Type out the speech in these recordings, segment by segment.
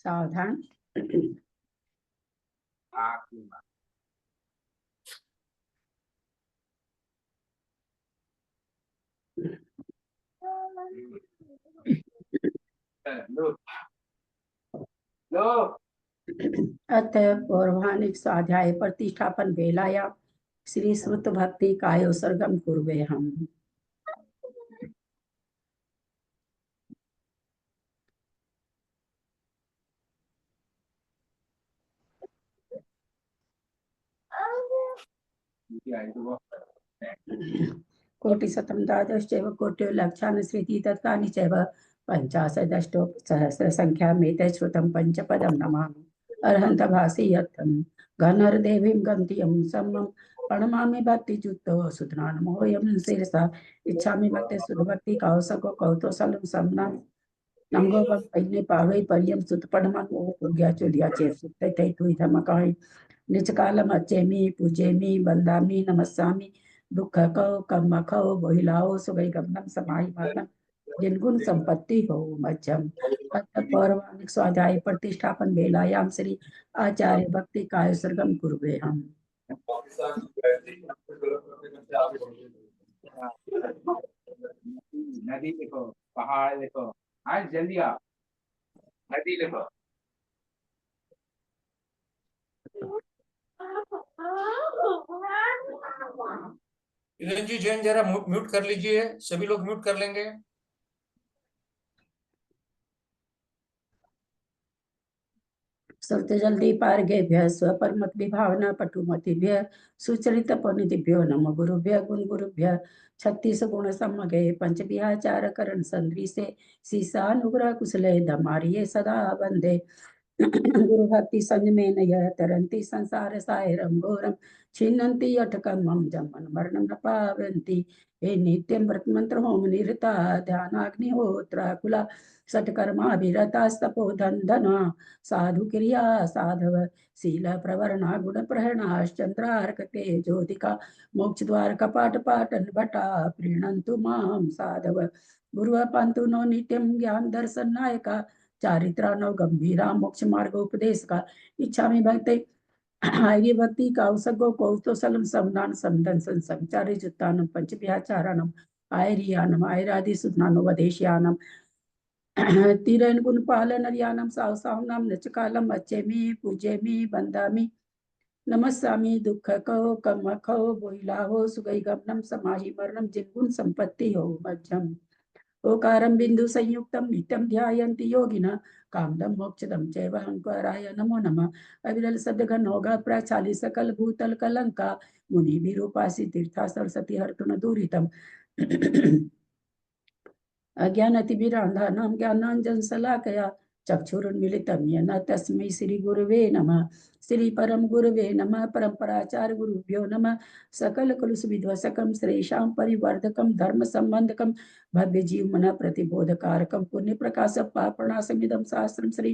सावधान। अथ पौर्वाणिक स्वाध्याय प्रतिष्ठापन वेलायां श्री श्रुत भक्ति कायोत्सर्गम कुर्वे हम। कोटिशतं द्वादशैव कोट्यो लक्षान् श्रीति तत्कानि चैव पञ्चाशदष्टो सहस्रसङ्ख्यामेतैः श्रुतं पञ्चपदं नमामि अर्हन्तभासि यत्तं घनर्देवीं गन्तियं सम्मं प्रणमामि भक्तियुक्तो सुधनानमोऽयं शिरसा इच्छामि भक्ति सुरभक्ति कौसको कौतोसलं सम्नं नंगो पन्ने पावे परियम सुत पढ़मन ओ पुग्या चुलिया चे सुते तै तु धमकाई निज कालम अचेमी पूजेमी वंदामी नमस्सामी दुख को कर्म को बोहिलाओ सुगई गमनम समाई मरणम जिनगुण संपत्ति हो मध्यम पौर्वाणिक स्वाध्याय प्रतिष्ठापन वेलायाम श्री आचार्य भक्ति काय सर्गम कुरुवे हम। नदी देखो, पहाड़ देखो, आज जल्दी आओ, नदी देखो। जी जैन जरा म्यूट कर लीजिए, सभी लोग म्यूट कर लेंगे। सुरते जल्दी पार्गेभ्य स्वपरमत विभावना पटुमतिभ्य सुचरित पनिधिभ्यो नम गुरुभ्य गुण गुरुभ्य 36 गुण सम्मगे पंच विहाचार करण संद्रीसे सीसानुग्रह कुशले धमारिये सदा वंदे गुरु भक्ति संयमेन यह तरन्ति संसार सायरम घोरम छिन्नन्ति अटकमं जमन मरणं न पावन्ति हे नित्यं व्रत मंत्र होम निरता ध्यानाग्निहोत्र कुला सत्कर्माभिरतास्तपो धना साधु क्रिया साधव शील प्रवरणा गुण प्रहरणाश्चंद्रार्कते ज्योतिका मोक्ष द्वार कपाट पाटन भटा प्रीणन्तु मां साधव गुरु पंतु नो नित्यं ज्ञान दर्शन नायका चारित्रा नव गंभीरा मोक्ष मार्ग उपदेश का इच्छा में भक्ति आर्य भक्ति कौसगो कौतोसलम समदान समदन संचारी जुत्तानम पंच विहाचारानम आयरियानम आयरादि सुधनानो वदेशियानम तीरन गुण पालन अर्यानम सावसावनाम नचकालम अच्छेमी पूजेमी बंदामी नमस्सामी दुख को कम खो बोइला हो सुगई गमनम समाहि मरणम जिनगुण संपत्ति हो मध्यम ओकारं बिंदु संयुक्तम नित्यं ध्यायन्ति योगिनः कामदम मोक्षदम चैव हंकाराय नमो नमः अविरल सद्घन होगा प्रचाली सकल भूतल कलंका मुनि विरूपासी तीर्था सरस्वती हर्तुन दूरितम अज्ञानतिमिरान्धानां ज्ञानाञ्जन शलाकया चक्षुरुन्मीलितं येन तस्मै श्री गुरुवे नमः श्री परम गुरुवे नमः परम्पराचार्य गुरुभ्यो नमः सकल कुलुष विध्वसकं श्रेषां परिवर्धकं धर्म संबंधकं भव्य जीवमन प्रतिबोधकारकं पुण्य प्रकाश पापणासमिदं शास्त्रं श्री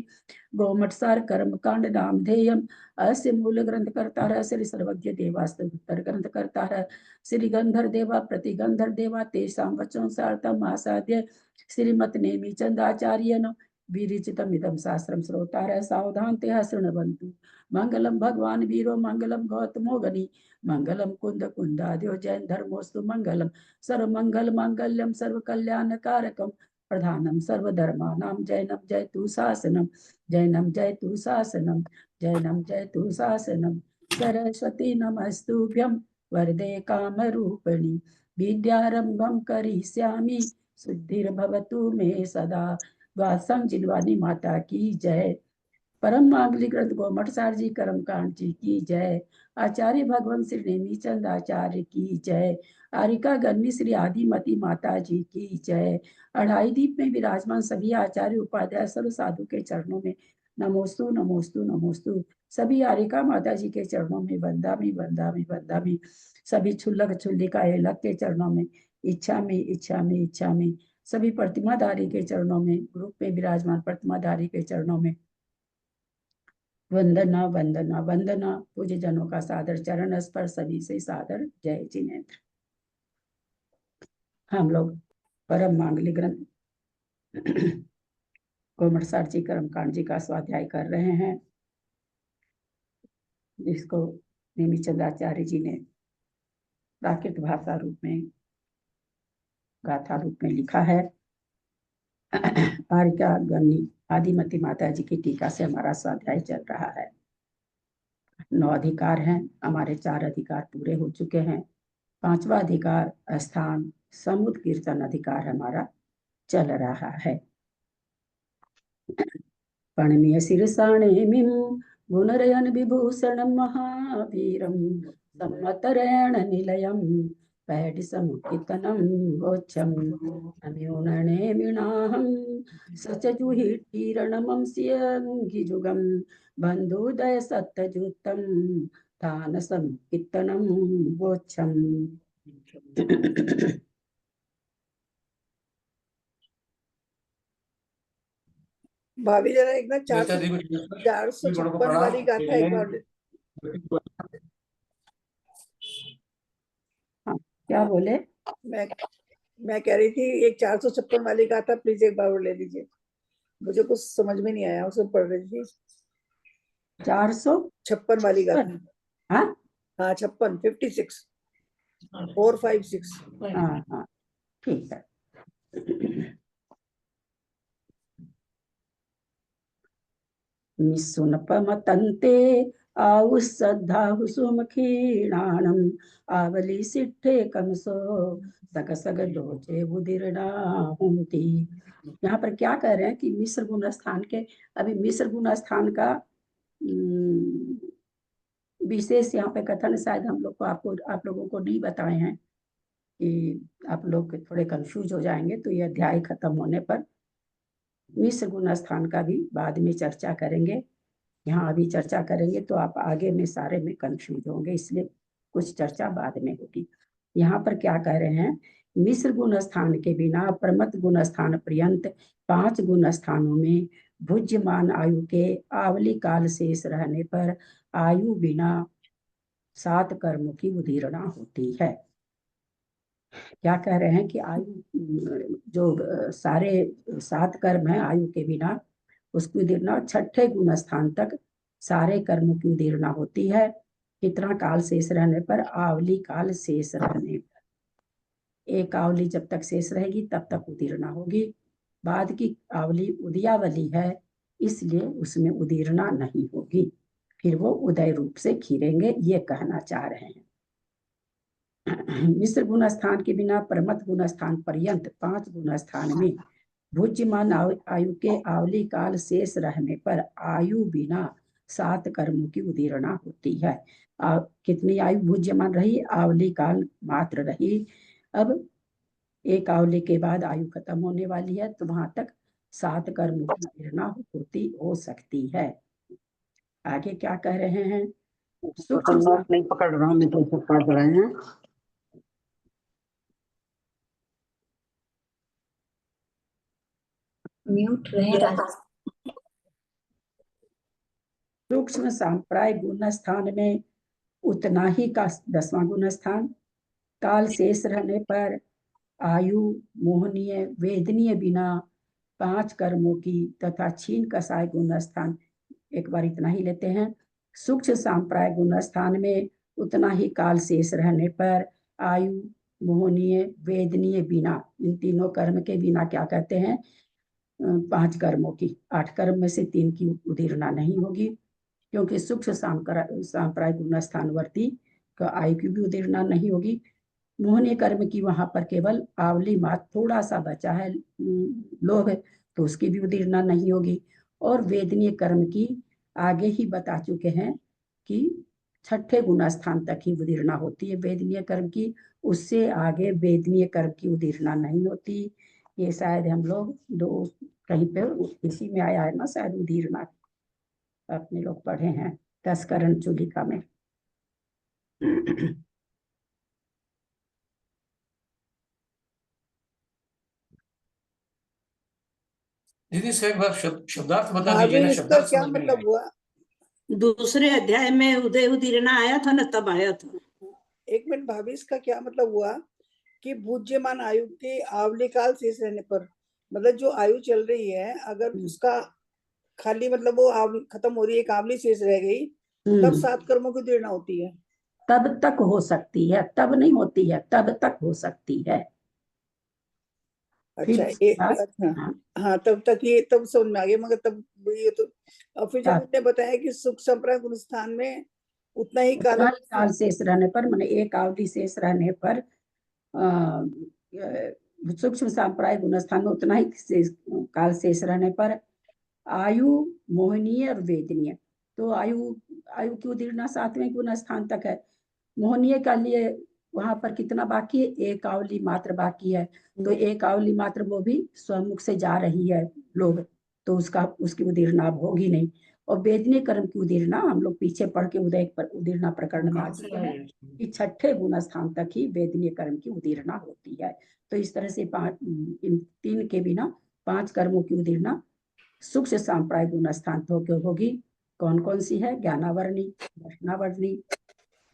गोमठसार कर्मकांड नामधेयम् अस्य मूल ग्रंथकर्ता श्री सर्वज्ञ देवास्त्र उत्तर ग्रंथकर्ता श्री गंधर देवा प्रतिगंधर देवा तेषां वचनसार्थम् आसाद्य श्रीमत् नेमिचंदाचार्येण विरचितमिदं शास्त्रं श्रोतारः सावधानतया शृण्वन्तु मंगलम भगवान वीरो मंगलम गौतमो गणि मंगलम कुंद कुंदाद्यो जैन धर्मोस्तु मंगलम सर्वमंगल मांगल्यम सर्वकल्याणकारकम प्रधानम सर्वधर्मानां जैनम जयतु शासनम जैनम जयतु शासनम जैनम जयतु शासनम सरस्वती नमस्तुभ्यं वरदे कामरूपिणी विद्यारंभं करिष्यामि सिद्धिर्भवतु मे सदा। द्वादशं जिनवानी माता की जय। परम मांगली ग्रंथ गोमठसार जी कर्मकांड जी की जय। आचार्य भगवान श्री नेमीचंद आचार्य की जय। आरिका गन्नी श्री आदिमती माता जी की जय। अढ़ाई दीप में विराजमान सभी आचार्य उपाध्याय सर्व साधु के चरणों में नमोस्तु नमोस्तु नमोस्तु। सभी आरिका माता जी के चरणों में वंदामी वंदामी वंदामी। सभी छुल्लक छुल्लिका एलक के चरणों में इच्छा में इच्छा में इच्छा में। सभी प्रतिमाधारी के चरणों में ग्रुप में विराजमान प्रतिमाधारी के चरणों में वंदना वंदना वंदना। पूज्य जनों का सादर चरण स्पर्श सभी से सादर जय जिनेन्द्र। हम लोग परम मांगलिक ग्रंथ कोमटसार जी कर्मकांड जी का स्वाध्याय कर रहे हैं, जिसको नेमिचंद्राचार्य जी ने प्राकृत भाषा रूप में, गाथा रूप में लिखा है। आर्या गणी आदिमती माता जी की टीका से हमारा स्वाध्याय चल रहा है। 9 अधिकार हैं, हमारे 4 अधिकार पूरे हो चुके हैं। 5वां अधिकार स्थान समुद्र कीर्तन अधिकार हमारा चल रहा है। पणनीय शीर्षाणेमिं गुणरयन विभूषण महावीरम सम्मतरयण निलयम पैडिसमुत्कितनं वोच्छं नम्योनने मीणाहं सचजुहिटीरणमं सियंगिजुगं बन्धुदय सत्तजुत्तं तानसमुत्कितनं वोच्छम्। भाभी जरा एक ना बेटा जी 456 वाली गाथा एक बार क्या बोले? मैं कह रही थी एक 456 वाली गाथा प्लीज एक बार और ले लीजिए, मुझे कुछ समझ में नहीं आया, उसे पढ़ रही थी। 456 वाली गाथा। हाँ हाँ 56 56 4 5 6। हाँ हाँ ठीक है। निस्सुनपमतन्ते आउस्सद्धाहु सुमुखीणानम् आवली सिट्ठे कमसो सकसग दोचे बुदिरणाहुंति। यहाँ पर क्या कह रहे हैं कि मिस्र गुण स्थान के, अभी मिस्र गुण स्थान का विशेष यहाँ पे कथन शायद हम लोग को आप लोगों को नहीं बताए हैं, कि आप लोग थोड़े कंफ्यूज हो जाएंगे। तो ये अध्याय खत्म होने पर मिस्र गुण स्थान का भी बाद में चर्चा करेंगे। यहाँ अभी चर्चा करेंगे तो आप आगे में सारे में कंफ्यूज होंगे, इसलिए कुछ चर्चा बाद में होगी। यहाँ पर क्या कह रहे हैं, मिस्र गुण स्थान के बिना प्रमथ गुण स्थान पर्यंत 5 गुण स्थानों में भुज्यमान आयु के आवली काल शेष रहने पर आयु बिना 7 कर्मों की उदीर्णा होती है। क्या कह रहे हैं कि आयु जो सारे 7 कर्म है आयु के बिना, उसकी उदीर्णा 6ठे गुण स्थान तक सारे कर्मों की उदीर्णा होती है। कितना काल शेष रहने पर? आवली काल शेष रहने पर। एक आवली जब तक शेष रहेगी तब तक उदीर्णा होगी। बाद की आवली उदयावली है, इसलिए उसमें उदीर्णा नहीं होगी, फिर वो उदय रूप से खीरेंगे, ये कहना चाह रहे हैं। मिश्र गुण स्थान के बिना प्रमथ गुण स्थान पर्यंत 5 गुण स्थान में भुज्यमान आयु के आवली काल शेष रहने पर आयु बिना 7 कर्मों की उदीर्णा होती है। कितनी आयु भुज्यमान रही? आवली काल मात्र रही। अब एक आवली के बाद आयु खत्म होने वाली है, तो वहां तक 7 कर्मों की उदीर्णा हो सकती है। आगे क्या कह रहे हैं? नोट नहीं पकड़ रहा हूँ मैं, तो पढ़ रहे हैं। म्यूट रहे। सूक्ष्म सांप्राय गुण स्थान में उतना ही का 10वां गुण स्थान, काल शेष रहने पर आयु मोहनीय वेदनीय बिना 5 कर्मों की तथा छीन कसाय गुण स्थान, एक बार इतना ही लेते हैं। सूक्ष्म सांप्राय गुण स्थान में उतना ही काल शेष रहने पर आयु मोहनीय वेदनीय बिना, इन तीनों कर्म के बिना क्या कहते हैं? 5 कर्मों की, 8 कर्म में से 3 की उदीर्णा नहीं होगी, क्योंकि सूक्ष्म सांप्राय गुण स्थानवर्ती का आयु की भी उदीर्णा नहीं होगी। मोहनीय कर्म की वहां पर केवल आवली मात्र थोड़ा सा बचा है लोभ, तो उसकी भी उदीर्णा नहीं होगी। और वेदनीय कर्म की आगे ही बता चुके हैं कि 6ठे गुण स्थान तक ही उदीर्णा होती है वेदनीय कर्म की, उससे आगे वेदनीय कर्म की उदीर्णा नहीं होती। ये शायद हम लोग दो कहीं पे इसी में आया है ना, शायद उदीर्णा अपने लोग पढ़े हैं 10 करण चूलिका में। दीदी से एक बार शब्दार्थ बता भाभी दीजिए ना, इसका शब्दार्थ क्या समझ में नहीं मतलब आया। हुआ? दूसरे अध्याय में उदय उदीर्णा आया था ना, तब आया था। एक मिनट भाभी, इसका क्या मतलब हुआ कि भुज्यमान आयु के आवली काल शेष रहने पर? मतलब जो आयु चल रही है, अगर उसका खाली मतलब वो खत्म हो रही है, एक आवली शेष रह गई, तब 7 कर्मों की उत्तीर्णा होती है। तब तक हो सकती है, तब नहीं होती है, तब तक हो सकती है। फिर अच्छा उसके बाद अच्छा, हाँ, हाँ तब तक ये तब समझ में आ गया, मगर तब ये तो। और फिर जब तब उन्होंने बताया कि सुख संप्रदाय गुण स्थान में उतना ही काल उतना ही काल शेष रहने पर, माने एक आवधि शेष रहने पर सूक्ष्म सांप्राय गुण स्थान में उतना ही काल शेष रहने पर आयु मोहनीय और वेदनीय, तो आयु आयु की उदीर्णा 7वें गुण स्थान तक है। मोहनीय का लिए वहां पर कितना बाकी है, एक आवली मात्र बाकी है, तो एक आवली मात्र वो भी स्वमुख से जा रही है लोग, तो उसकी उदीर्णा अब होगी नहीं। और वेदनीय कर्म की उदीर्णा हम लोग पीछे पढ़ के उदीर्णा प्रकरण में आ चुके हैं कि 6ठे गुण स्थान तक ही वेदनीय कर्म की उदीर्णा होती है। तो इस तरह से इन 3 के बिना 5 कर्मों की उदीर्णा सूक्ष्म सांप्राय गुण स्थान होगी। कौन कौन सी है? ज्ञानावर्णी, दर्शनावर्णी,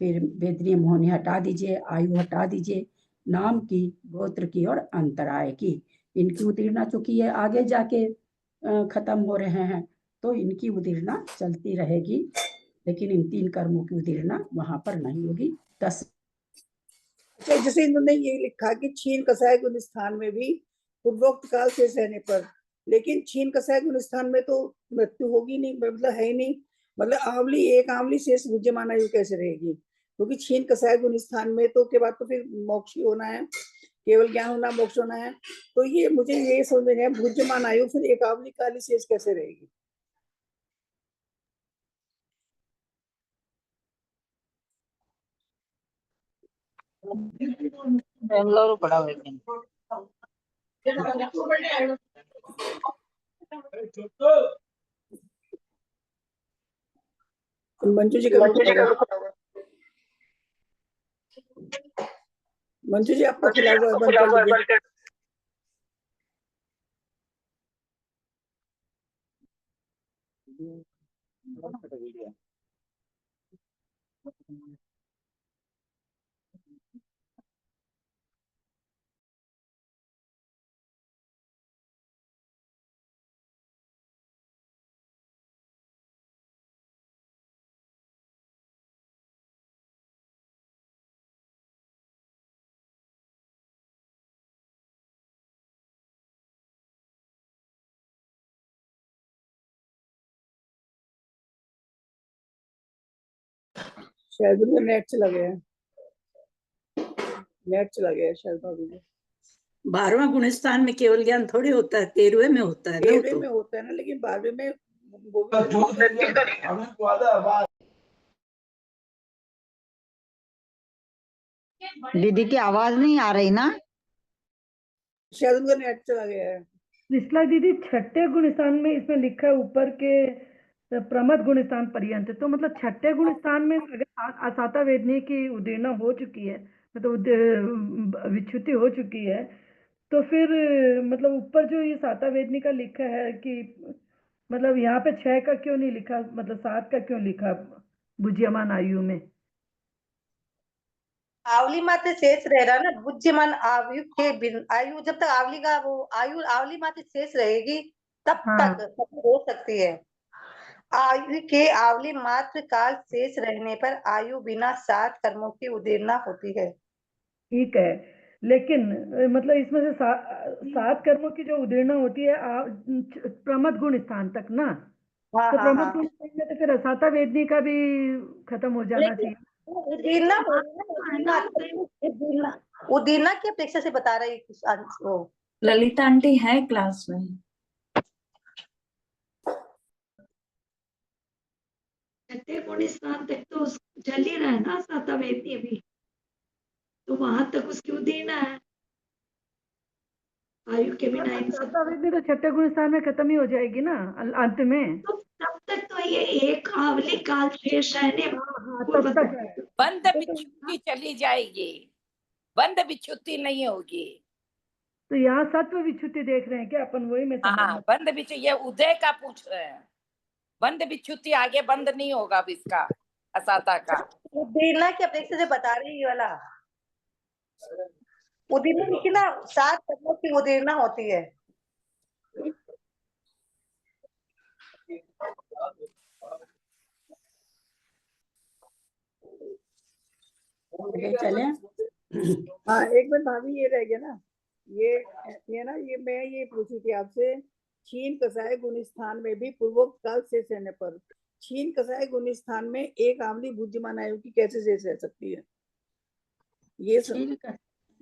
फिर वेदनीय मोहनी हटा दीजिए, आयु हटा दीजिए, नाम की, गोत्र की और अंतराय की। इनकी उदीर्णा चूंकि ये आगे जाके खत्म हो रहे हैं, तो इनकी उदीर्णा चलती रहेगी, लेकिन इन 3 कर्मों की उदीर्णा वहां पर नहीं होगी। 10 अच्छा, जैसे इन्होंने ये लिखा कि छीन कसाय गुण स्थान में भी पूर्वोक्त काल शेष रहने पर, लेकिन छीन कसाय गुण स्थान में तो मृत्यु होगी नहीं, मतलब है ही नहीं, मतलब एक आवली शेष विद्यमान आयु कैसे रहेगी? क्योंकि छीन कसाय गुण स्थान में तो के बाद तो फिर मोक्ष ही होना है, केवल ज्ञान होना, मोक्ष होना है। तो ये मुझे ये समझ में नहीं है, भुज्यमान आयु फिर एक आवली काली शेष कैसे रहेगी? बेंगलुरु पड़ा हुआ है। मंजू जी का मंजू जी आपका खुला हुआ है, बंद कर लीजिए। शायद उनका नेट चला गया है, नेट चला गया है शायद भाभी जी। 12वां गुण स्थान में केवल ज्ञान थोड़ी होता है, 13वें में होता है ना। 13वें में होता है ना, लेकिन 12वें में वो दीदी की आवाज नहीं आ रही ना? शायद उनका नेट चला गया है। निश्ला दीदी, 6ठे गुण स्थान में इसमें लिखा है ऊपर के प्रमद गुण स्थान पर्यंत, तो मतलब 6ठे गुण स्थान में अगर असाता वेदनी की उदीर्णा हो चुकी है, मतलब विच्युति हो चुकी है, तो फिर मतलब ऊपर जो ये साता वेदनी का लिखा है कि मतलब यहाँ पे 6 का क्यों नहीं लिखा, मतलब 7 का क्यों लिखा बुझ्यमान आयु में? आवली मात्र शेष रह रहा ना, बुद्धिमान आयु के आयु जब तक आवली का वो आवली मात्र शेष रहेगी तब हाँ। तक हो सकती है। आयु के आवली मात्र काल शेष रहने पर आयु बिना 7 कर्मों की उदीर्णा होती है। ठीक है, लेकिन मतलब इसमें से 7 कर्मों की जो उदीर्णा होती है प्रमद गुण स्थान तक ना, हाँ तो हाँ प्रमद हाँ, गुण स्थान में तो फिर असाता वेदनी का भी खत्म हो जाना लेकिन चाहिए। उदीर्णा उदीर्णा की अपेक्षा से बता रही वो ललिता आंटी है क्लास में। छठे गुण स्थान तक तो चल ही रहा है ना साता वेदनी भी, तो वहां तक उसकी उदीर्णा है आयु के बिना इंसान। साता वेदनी तो 6ठे गुण स्थान में खत्म ही हो जाएगी ना अंत में। तो तब तक तो ये एक आवली काल शेष रहने हाँ, तब तक है। बंद बिच्छुती चली जाएगी, बंद बिच्छुती नहीं होगी। तो यहाँ सत्व विच्युति देख रहे हैं क्या अपन? वही मैं समझ हाँ, बंद बिच्छु ये उदय का पूछ रहे हैं। बंद बिच्छुती आगे बंद नहीं होगा अब इसका असाता का। उदीर्णा की अपेक्षा से बता रही है वाला उदीर्णा लिखी ना, 7 कर्मों की उदीर्णा होती है। आगे चले। हाँ, एक मिनट भाभी, ये रह गया ना, ये ना, मैं ये पूछी थी आपसे, छीन कसाय गुण स्थान में भी पूर्वोक्त काल शेष रहने पर, छीन कसाय गुण स्थान में एक आंवली बुद्धिमान आयु की कैसे शेष रह सकती है? ये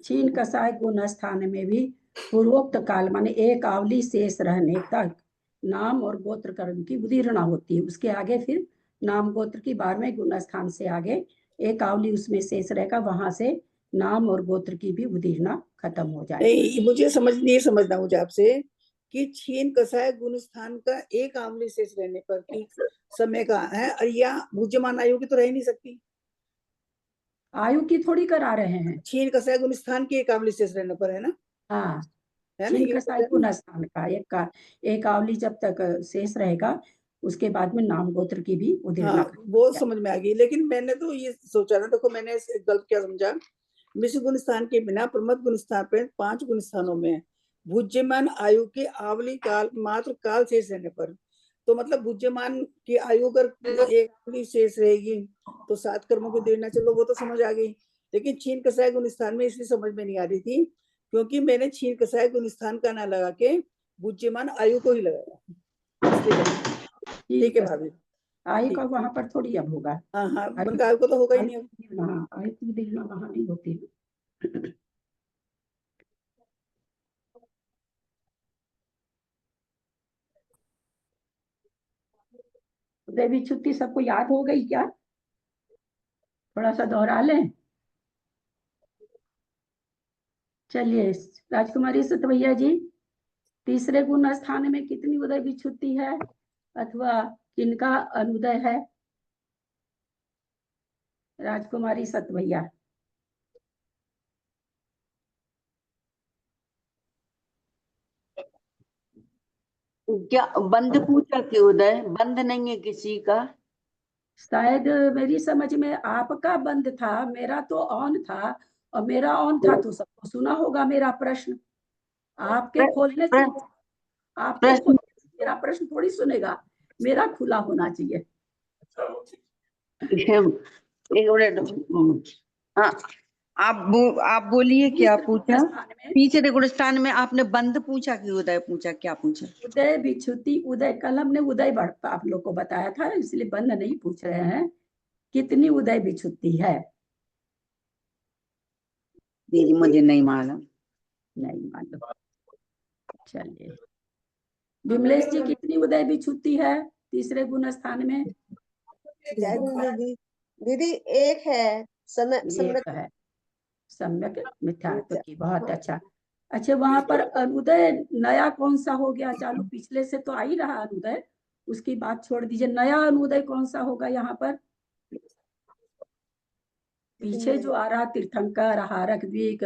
छीन कसाय गुण स्थान में भी पूर्वोक्त काल माने एक आवली शेष रहने तक नाम और गोत्र कर्म की उदीर्णा होती है। उसके आगे फिर नाम गोत्र की 12वें गुण स्थान से आगे एक आवली उसमें शेष रहेगा, वहां से नाम और गोत्र की भी उदीर्णा खत्म हो जाएगी। नहीं, मुझे समझना मुझे आपसे कि छीन कसाय गुण स्थान का एक आंवली शेष रहने पर की समय का है, और या भुज्यमान आयु की तो रह नहीं सकती। आयु की थोड़ी करा रहे हैं, छीन कसाय गुण स्थान की एक आंवली शेष रहने पर, है ना? हाँ, है ना? छीन ये कसाय गुण स्थान का एक आवली जब तक शेष रहेगा, उसके बाद में नाम गोत्र की भी उदीर्णा हाँ, खत्म वो हो जाएगी। समझ में आ गई, लेकिन मैंने तो ये सोचा ना, देखो मैंने गलत क्या समझा, मिश्र गुण स्थान के बिना प्रमथ गुण स्थान पर 5 गुण स्थानों में भुज्यमान आयु के आवली काल मात्र काल शेष रहने पर, तो मतलब भुज्यमान की आयु अगर एक आवली शेष रहेगी तो 7 कर्मों को देना, चलो वो तो समझ आ गई। लेकिन छीन कसाय गुण स्थान में इसलिए समझ में नहीं आ रही थी क्योंकि मैंने छीन कसाय गुण स्थान का ना लगा के भुज्यमान आयु को ही लगाया, इसलिए। ठीक है भाभी, आयु का वहां पर थोड़ी अब होगा। हाँ हाँ, आयु को तो होगा ही नहीं। हाँ, आयु की उदीर्णा वहां नहीं होती है। देवी छुट्टी सबको याद हो गई क्या? थोड़ा सा दोहरा लें। चलिए, राजकुमारी सतवैया जी, तीसरे गुण स्थान में कितनी उदय विच्छुत्ति है अथवा किनका अनुदय है? राजकुमारी सतवैया। क्या बंद पूछा कि उदय बंद नहीं है किसी का? शायद मेरी समझ में आपका बंद था, मेरा तो ऑन था, और मेरा ऑन था तो सबको सुना होगा मेरा प्रश्न। आपके खोलने से मेरा प्रश्न थोड़ी सुनेगा, मेरा खुला होना चाहिए। एक मिनट, हाँ, आप बोलिए क्या पूछा? तीसरे गुण स्थान में आपने बंद पूछा कि उदय पूछा? क्या पूछा? उदय विच्छुत्ति, उदय कल हमने उदय बढ़ता आप लोग को बताया था, इसलिए बंद नहीं पूछ रहे हैं। कितनी उदय विच्छुत्ति है? दीदी मुझे नहीं मालूम। नहीं मालूम। चलिए, विमलेश जी, कितनी उदय विच्छुत्ति है तीसरे गुण स्थान में? दीदी एक है, एक है, सम्यक मिथ्यात्व की। बहुत अच्छा। अच्छा, वहां पर अनुदय नया कौन सा हो गया चालू? पिछले से तो आ ही रहा अनुदय, उसकी बात छोड़ दीजिए। नया अनुदय कौन सा होगा यहाँ पर? पीछे जो आ रहा तीर्थंकर, हारक, द्विक,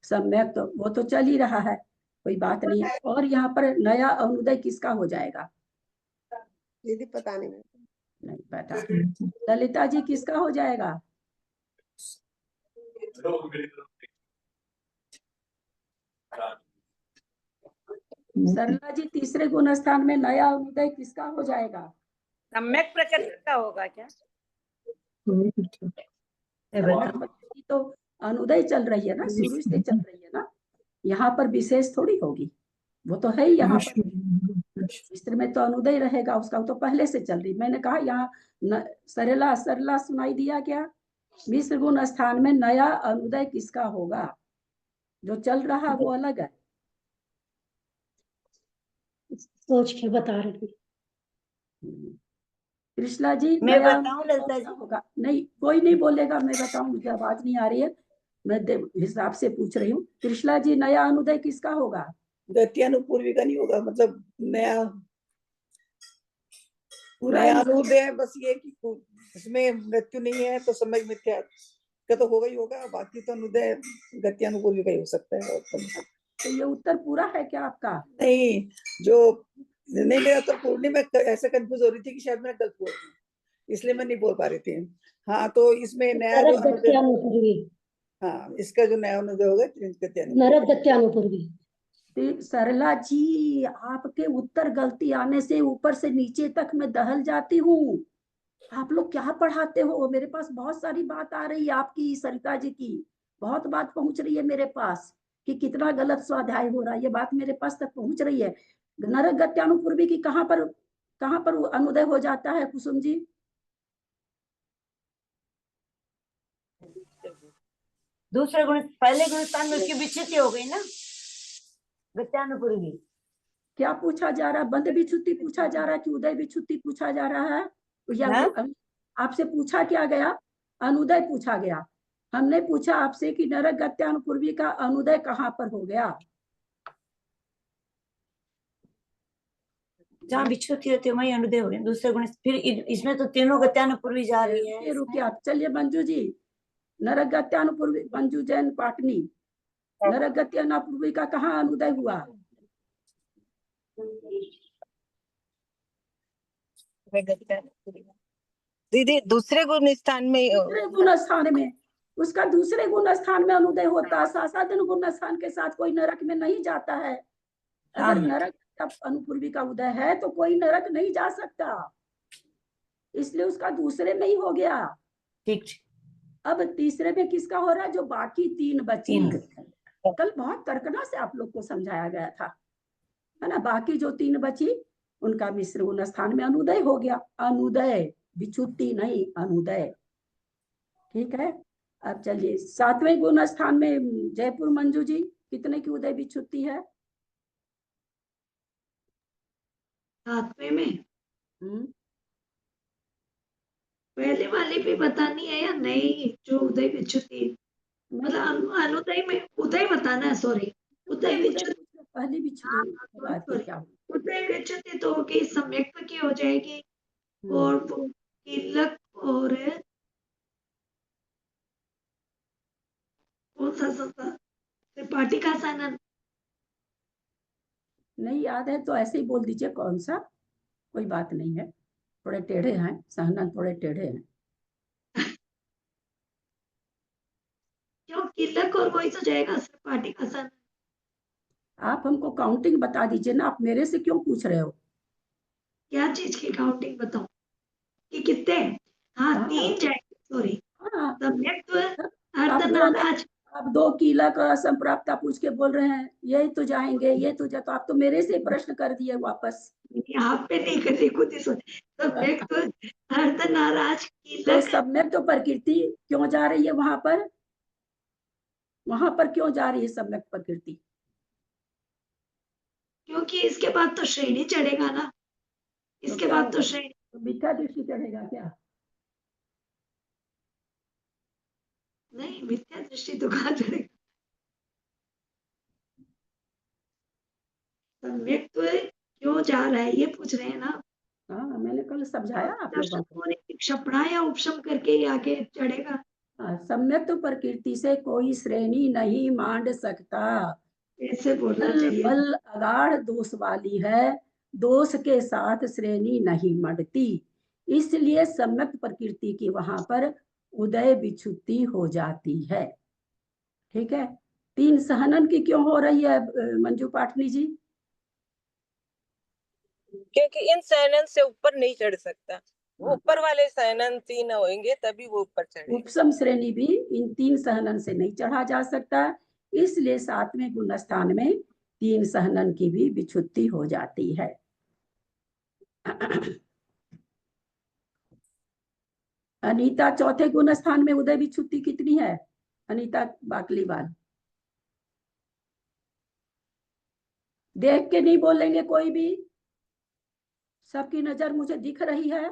सम्यक, तो वो तो चल ही रहा है, कोई बात नहीं है। और यहाँ पर नया अनुदय किसका हो जाएगा? दीदी पता नहीं, नहीं पता। ललिता जी, किसका हो जाएगा? सरला जी, तीसरे गुण स्थान में नया अनुदय किसका हो जाएगा? सम्यक प्रकृति का होगा क्या? तो अनुदय चल रही है ना, शुरू से चल रही है ना, यहाँ पर विशेष थोड़ी होगी, वो तो है ही। यहाँ पर मिश्र में तो अनुदय रहेगा उसका, वो तो पहले से चल रही। मैंने कहा यहाँ सरला सरला सुनाई दिया क्या? मिश्र गुण स्थान में नया अनुदय किसका होगा? जो चल रहा वो अलग है। सोच के बता रही कृष्णा जी, मैं नया बताऊं ललिता जी? होगा? नहीं, कोई नहीं बोलेगा, मैं बताऊं, मुझे आवाज नहीं आ रही है, मैं हिसाब से पूछ रही हूँ। कृष्णा जी, नया अनुदय किसका होगा? गत्यानुपूर्वी का नहीं होगा, मतलब नया पूरा अनुदय बस ये कि इसमें मृत्यु नहीं है तो सम्यक मिथ्या का तो होगा ही होगा, बाकी तो अनुदय गत्यानुपूर्वी का ही हो सकता है। तो ये उत्तर पूरा है क्या आपका? नहीं, जो नहीं, मेरा तो पूर्ण में ऐसे कंफ्यूज हो रही थी कि शायद मैं गलत बोल रही हूँ, इसलिए मैं नहीं बोल पा रही थी। हाँ, तो इसमें नया जो अनुदय, हाँ, इसका जो नया अनुदय होगा गत्यानुपूर्वी। सरला जी, आपके उत्तर गलती आने से ऊपर से नीचे तक मैं दहल जाती हूँ। आप लोग क्या पढ़ाते हो? मेरे पास बहुत सारी बात आ रही है आपकी, सरिता जी की बहुत बात पहुंच रही है मेरे पास कि कितना गलत स्वाध्याय हो रहा है। ये बात मेरे पास तक पहुंच रही है। नरक गत्यानुपूर्वी की कहाँ पर अनुदय हो जाता है कुसुम जी? दूसरे गुण, पहले गुण स्थान में उसकी विच्युति हो गई ना, गत्यानुपूर्वी। क्या पूछा जा रहा है? बंद विच्युति पूछा जा रहा है कि उदय विच्युति पूछा जा रहा है? या हाँ? आपसे पूछा क्या गया? अनुदय पूछा गया। हमने पूछा आपसे कि नरक गत्यानुपूर्वी का अनुदय कहाँ पर हो गया? जहाँ विच्युति होती है वही अनुदय हो गया। दूसरे गुण फिर इसमें तो तीनों गत्यानुपूर्वी जा रही है। रुकिए आप, चलिए मंजू जी, नरक गत्यानुपूर्वी, मंजू जैन पाटनी, नरक गत्यानुपूर्वी का कहाँ अनुदय हुआ? दीदी दूसरे गुण स्थान में, दूसरे गुण स्थान में, उसका दूसरे गुण स्थान में अनुदय होता है। सासाधन गुण स्थान के साथ कोई नरक में नहीं जाता है। अगर नरक अनुपूर्वी का उदय है तो कोई नरक नहीं जा सकता, इसलिए उसका दूसरे में ही हो गया। ठीक। अब तीसरे में किसका हो रहा है? जो बाकी तीन बची हैं। कल बहुत तर्कना से आप लोग को समझाया गया था, है ना? बाकी जो तीन बची उनका मिश्र गुण स्थान में अनुदय हो गया। अनुदय, विच्युति नहीं, अनुदय। ठीक है। अब चलिए सातवें गुण स्थान में जयपुर मंजू जी, कितने की उदय विच्युति है? सातवें में पहले वाली भी बतानी है या नहीं? जो उदय विच्युति, मतलब अनुदय में उदय बताना है। सॉरी, उदय विच्युति, पहली विच्युति क्या हो? उदय विच्युति तो होगी सम्यक्त की हो जाएगी, और वो कीलक और कौन सा सत्ता, त्रिपाठी का सानन नहीं याद है तो ऐसे ही बोल दीजिए कौन सा, कोई बात नहीं है। थोड़े टेढ़े हैं सहनन, थोड़े टेढ़े हैं। क्यों कीलक और वही तो जाएगा त्रिपाठी का सानन। आप हमको काउंटिंग बता दीजिए ना, आप मेरे से क्यों पूछ रहे हो? क्या चीज की काउंटिंग बताऊं कि कितने? हाँ, तीन जाएंगे। सॉरी, सम्यक्त्व, अर्धनाराज। आप दो कीलक और असंप्राप्ता पूछ के बोल रहे हैं ये तो जाएंगे, ये तो तो आप तो मेरे से प्रश्न कर दिए वापस। आप पे नहीं कर रही, खुद ही सोच। सम्यक्त्व, अर्धनाराज, तो कीलक। सम्यक तो प्रकृति क्यों जा रही है वहां पर? वहां पर क्यों जा रही है सम्यक प्रकृति? क्योंकि इसके बाद तो श्रेणी चढ़ेगा ना, इसके बाद तो श्रेणी, मिथ्या दृष्टि चढ़ेगा क्या? नहीं, मिथ्या दृष्टि तो कहाँ चढ़ेगा। सम्यक्त्व क्यों जा रहा है ये पूछ रहे हैं ना? हाँ, मैंने कल समझाया आप लोगों को। क्षपणा या उपशम करके ही आगे चढ़ेगा। सम्यक तो प्रकृति से कोई श्रेणी नहीं मान सकता। ऐसे बोलना चाहिए। बल अगाढ़ दोष वाली है, दोष के साथ श्रेणी नहीं मढ़ती, इसलिए सम्यक प्रकृति की वहां पर उदय विच्युति हो जाती है। ठीक है। तीन सहनन की क्यों हो रही है मंजू पाटनी जी? क्योंकि इन सहनन से ऊपर नहीं चढ़ सकता, ऊपर वाले सहनन तीन होंगे तभी वो ऊपर चढ़े। उपसम श्रेणी भी इन तीन सहनन से नहीं चढ़ा जा सकता, इसलिए सातवें गुण स्थान में तीन सहनन की भी विच्युति हो जाती है। अनीता, चौथे गुण स्थान में उदय विच्युति कितनी है? अनीता बाकलीवाल, देख के नहीं बोलेंगे कोई भी, सबकी नजर मुझे दिख रही है।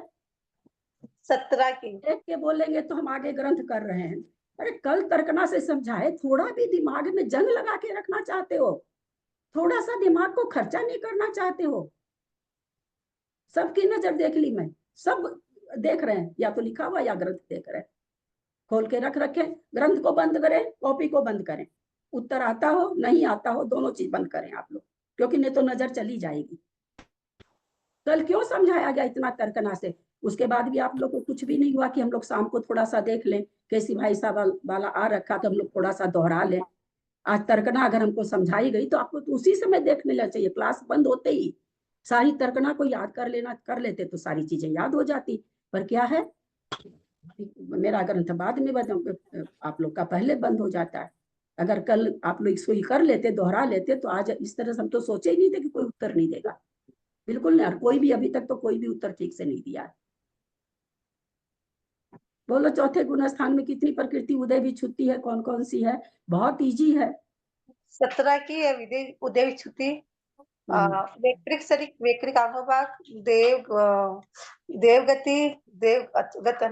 17 की। देख के बोलेंगे तो हम आगे ग्रंथ कर रहे हैं। अरे कल तर्कना से समझाए, थोड़ा भी दिमाग में जंग लगा के रखना चाहते हो? थोड़ा सा दिमाग को खर्चा नहीं करना चाहते हो? सबकी नजर देख ली मैं, सब देख रहे हैं, या तो लिखा हुआ या ग्रंथ देख रहे हैं। खोल के रख रखे, ग्रंथ को बंद करें, कॉपी को बंद करें। उत्तर आता हो नहीं आता हो, दोनों चीज बंद करें आप लोग, क्योंकि नहीं तो नजर चली जाएगी। कल क्यों समझाया गया इतना तर्कना से? उसके बाद भी आप लोग को कुछ भी नहीं हुआ कि हम लोग शाम को थोड़ा सा देख लें, कैसी भाई साहब वाला आ रखा तो हम लोग थोड़ा सा दोहरा लें। आज तर्कना अगर हमको समझाई गई तो आपको तो उसी समय देख लेना चाहिए, क्लास बंद होते ही सारी तर्कना को याद कर लेते तो सारी चीजें याद हो जाती। पर क्या है, मेरा ग्रंथ बाद में बताऊं, आप लोग का पहले बंद हो जाता है। अगर कल आप लोग इसको ही कर लेते, दोहरा लेते, तो आज इस तरह से हम तो सोचे ही नहीं थे कि कोई उत्तर नहीं देगा। बिल्कुल नहीं, और कोई भी अभी तक तो कोई भी उत्तर ठीक से नहीं दिया है। बोलो, चौथे गुण स्थान में कितनी प्रकृति उदय विच्छुति है, कौन कौन सी है? बहुत इजी है। 17 की है उदय विच्छुति, वैक्रिक सरिक, वैक्रिक आत्मभाग, देवगति, देवगत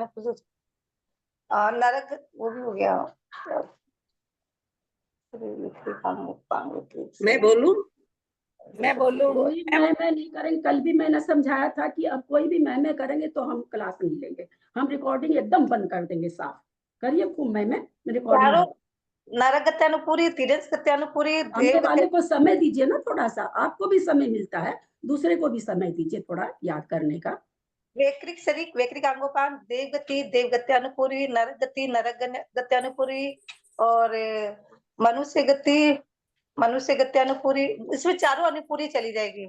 नरक, वो भी हो गया। मैं बोलूं? मैं बोलूं? कोई मैं नहीं करेंगे। कल भी मैंने समझाया था कि अब कोई भी मैं करेंगे तो हम क्लास नहीं लेंगे, हम रिकॉर्डिंग एकदम बंद कर देंगे। साफ करिए खूब मैं रिकॉर्डिंग। नरक गत्यानुपूरी, तिरस्क गत्यानुपूरी, सामने वाले को समय दीजिए ना थोड़ा सा, आपको भी समय मिलता है, दूसरे को भी समय दीजिए थोड़ा याद करने का। वैक्रिक सरिक, वैक्रिक आंगोपांग, देवगति, देवगत्यानुपूरी, नरक गति, नरक गत्यानुपूरी, और मनुष्य गति, मनुष्य गत्यानुपूरी। इसमें चारों अनुपूरी चली जाएगी,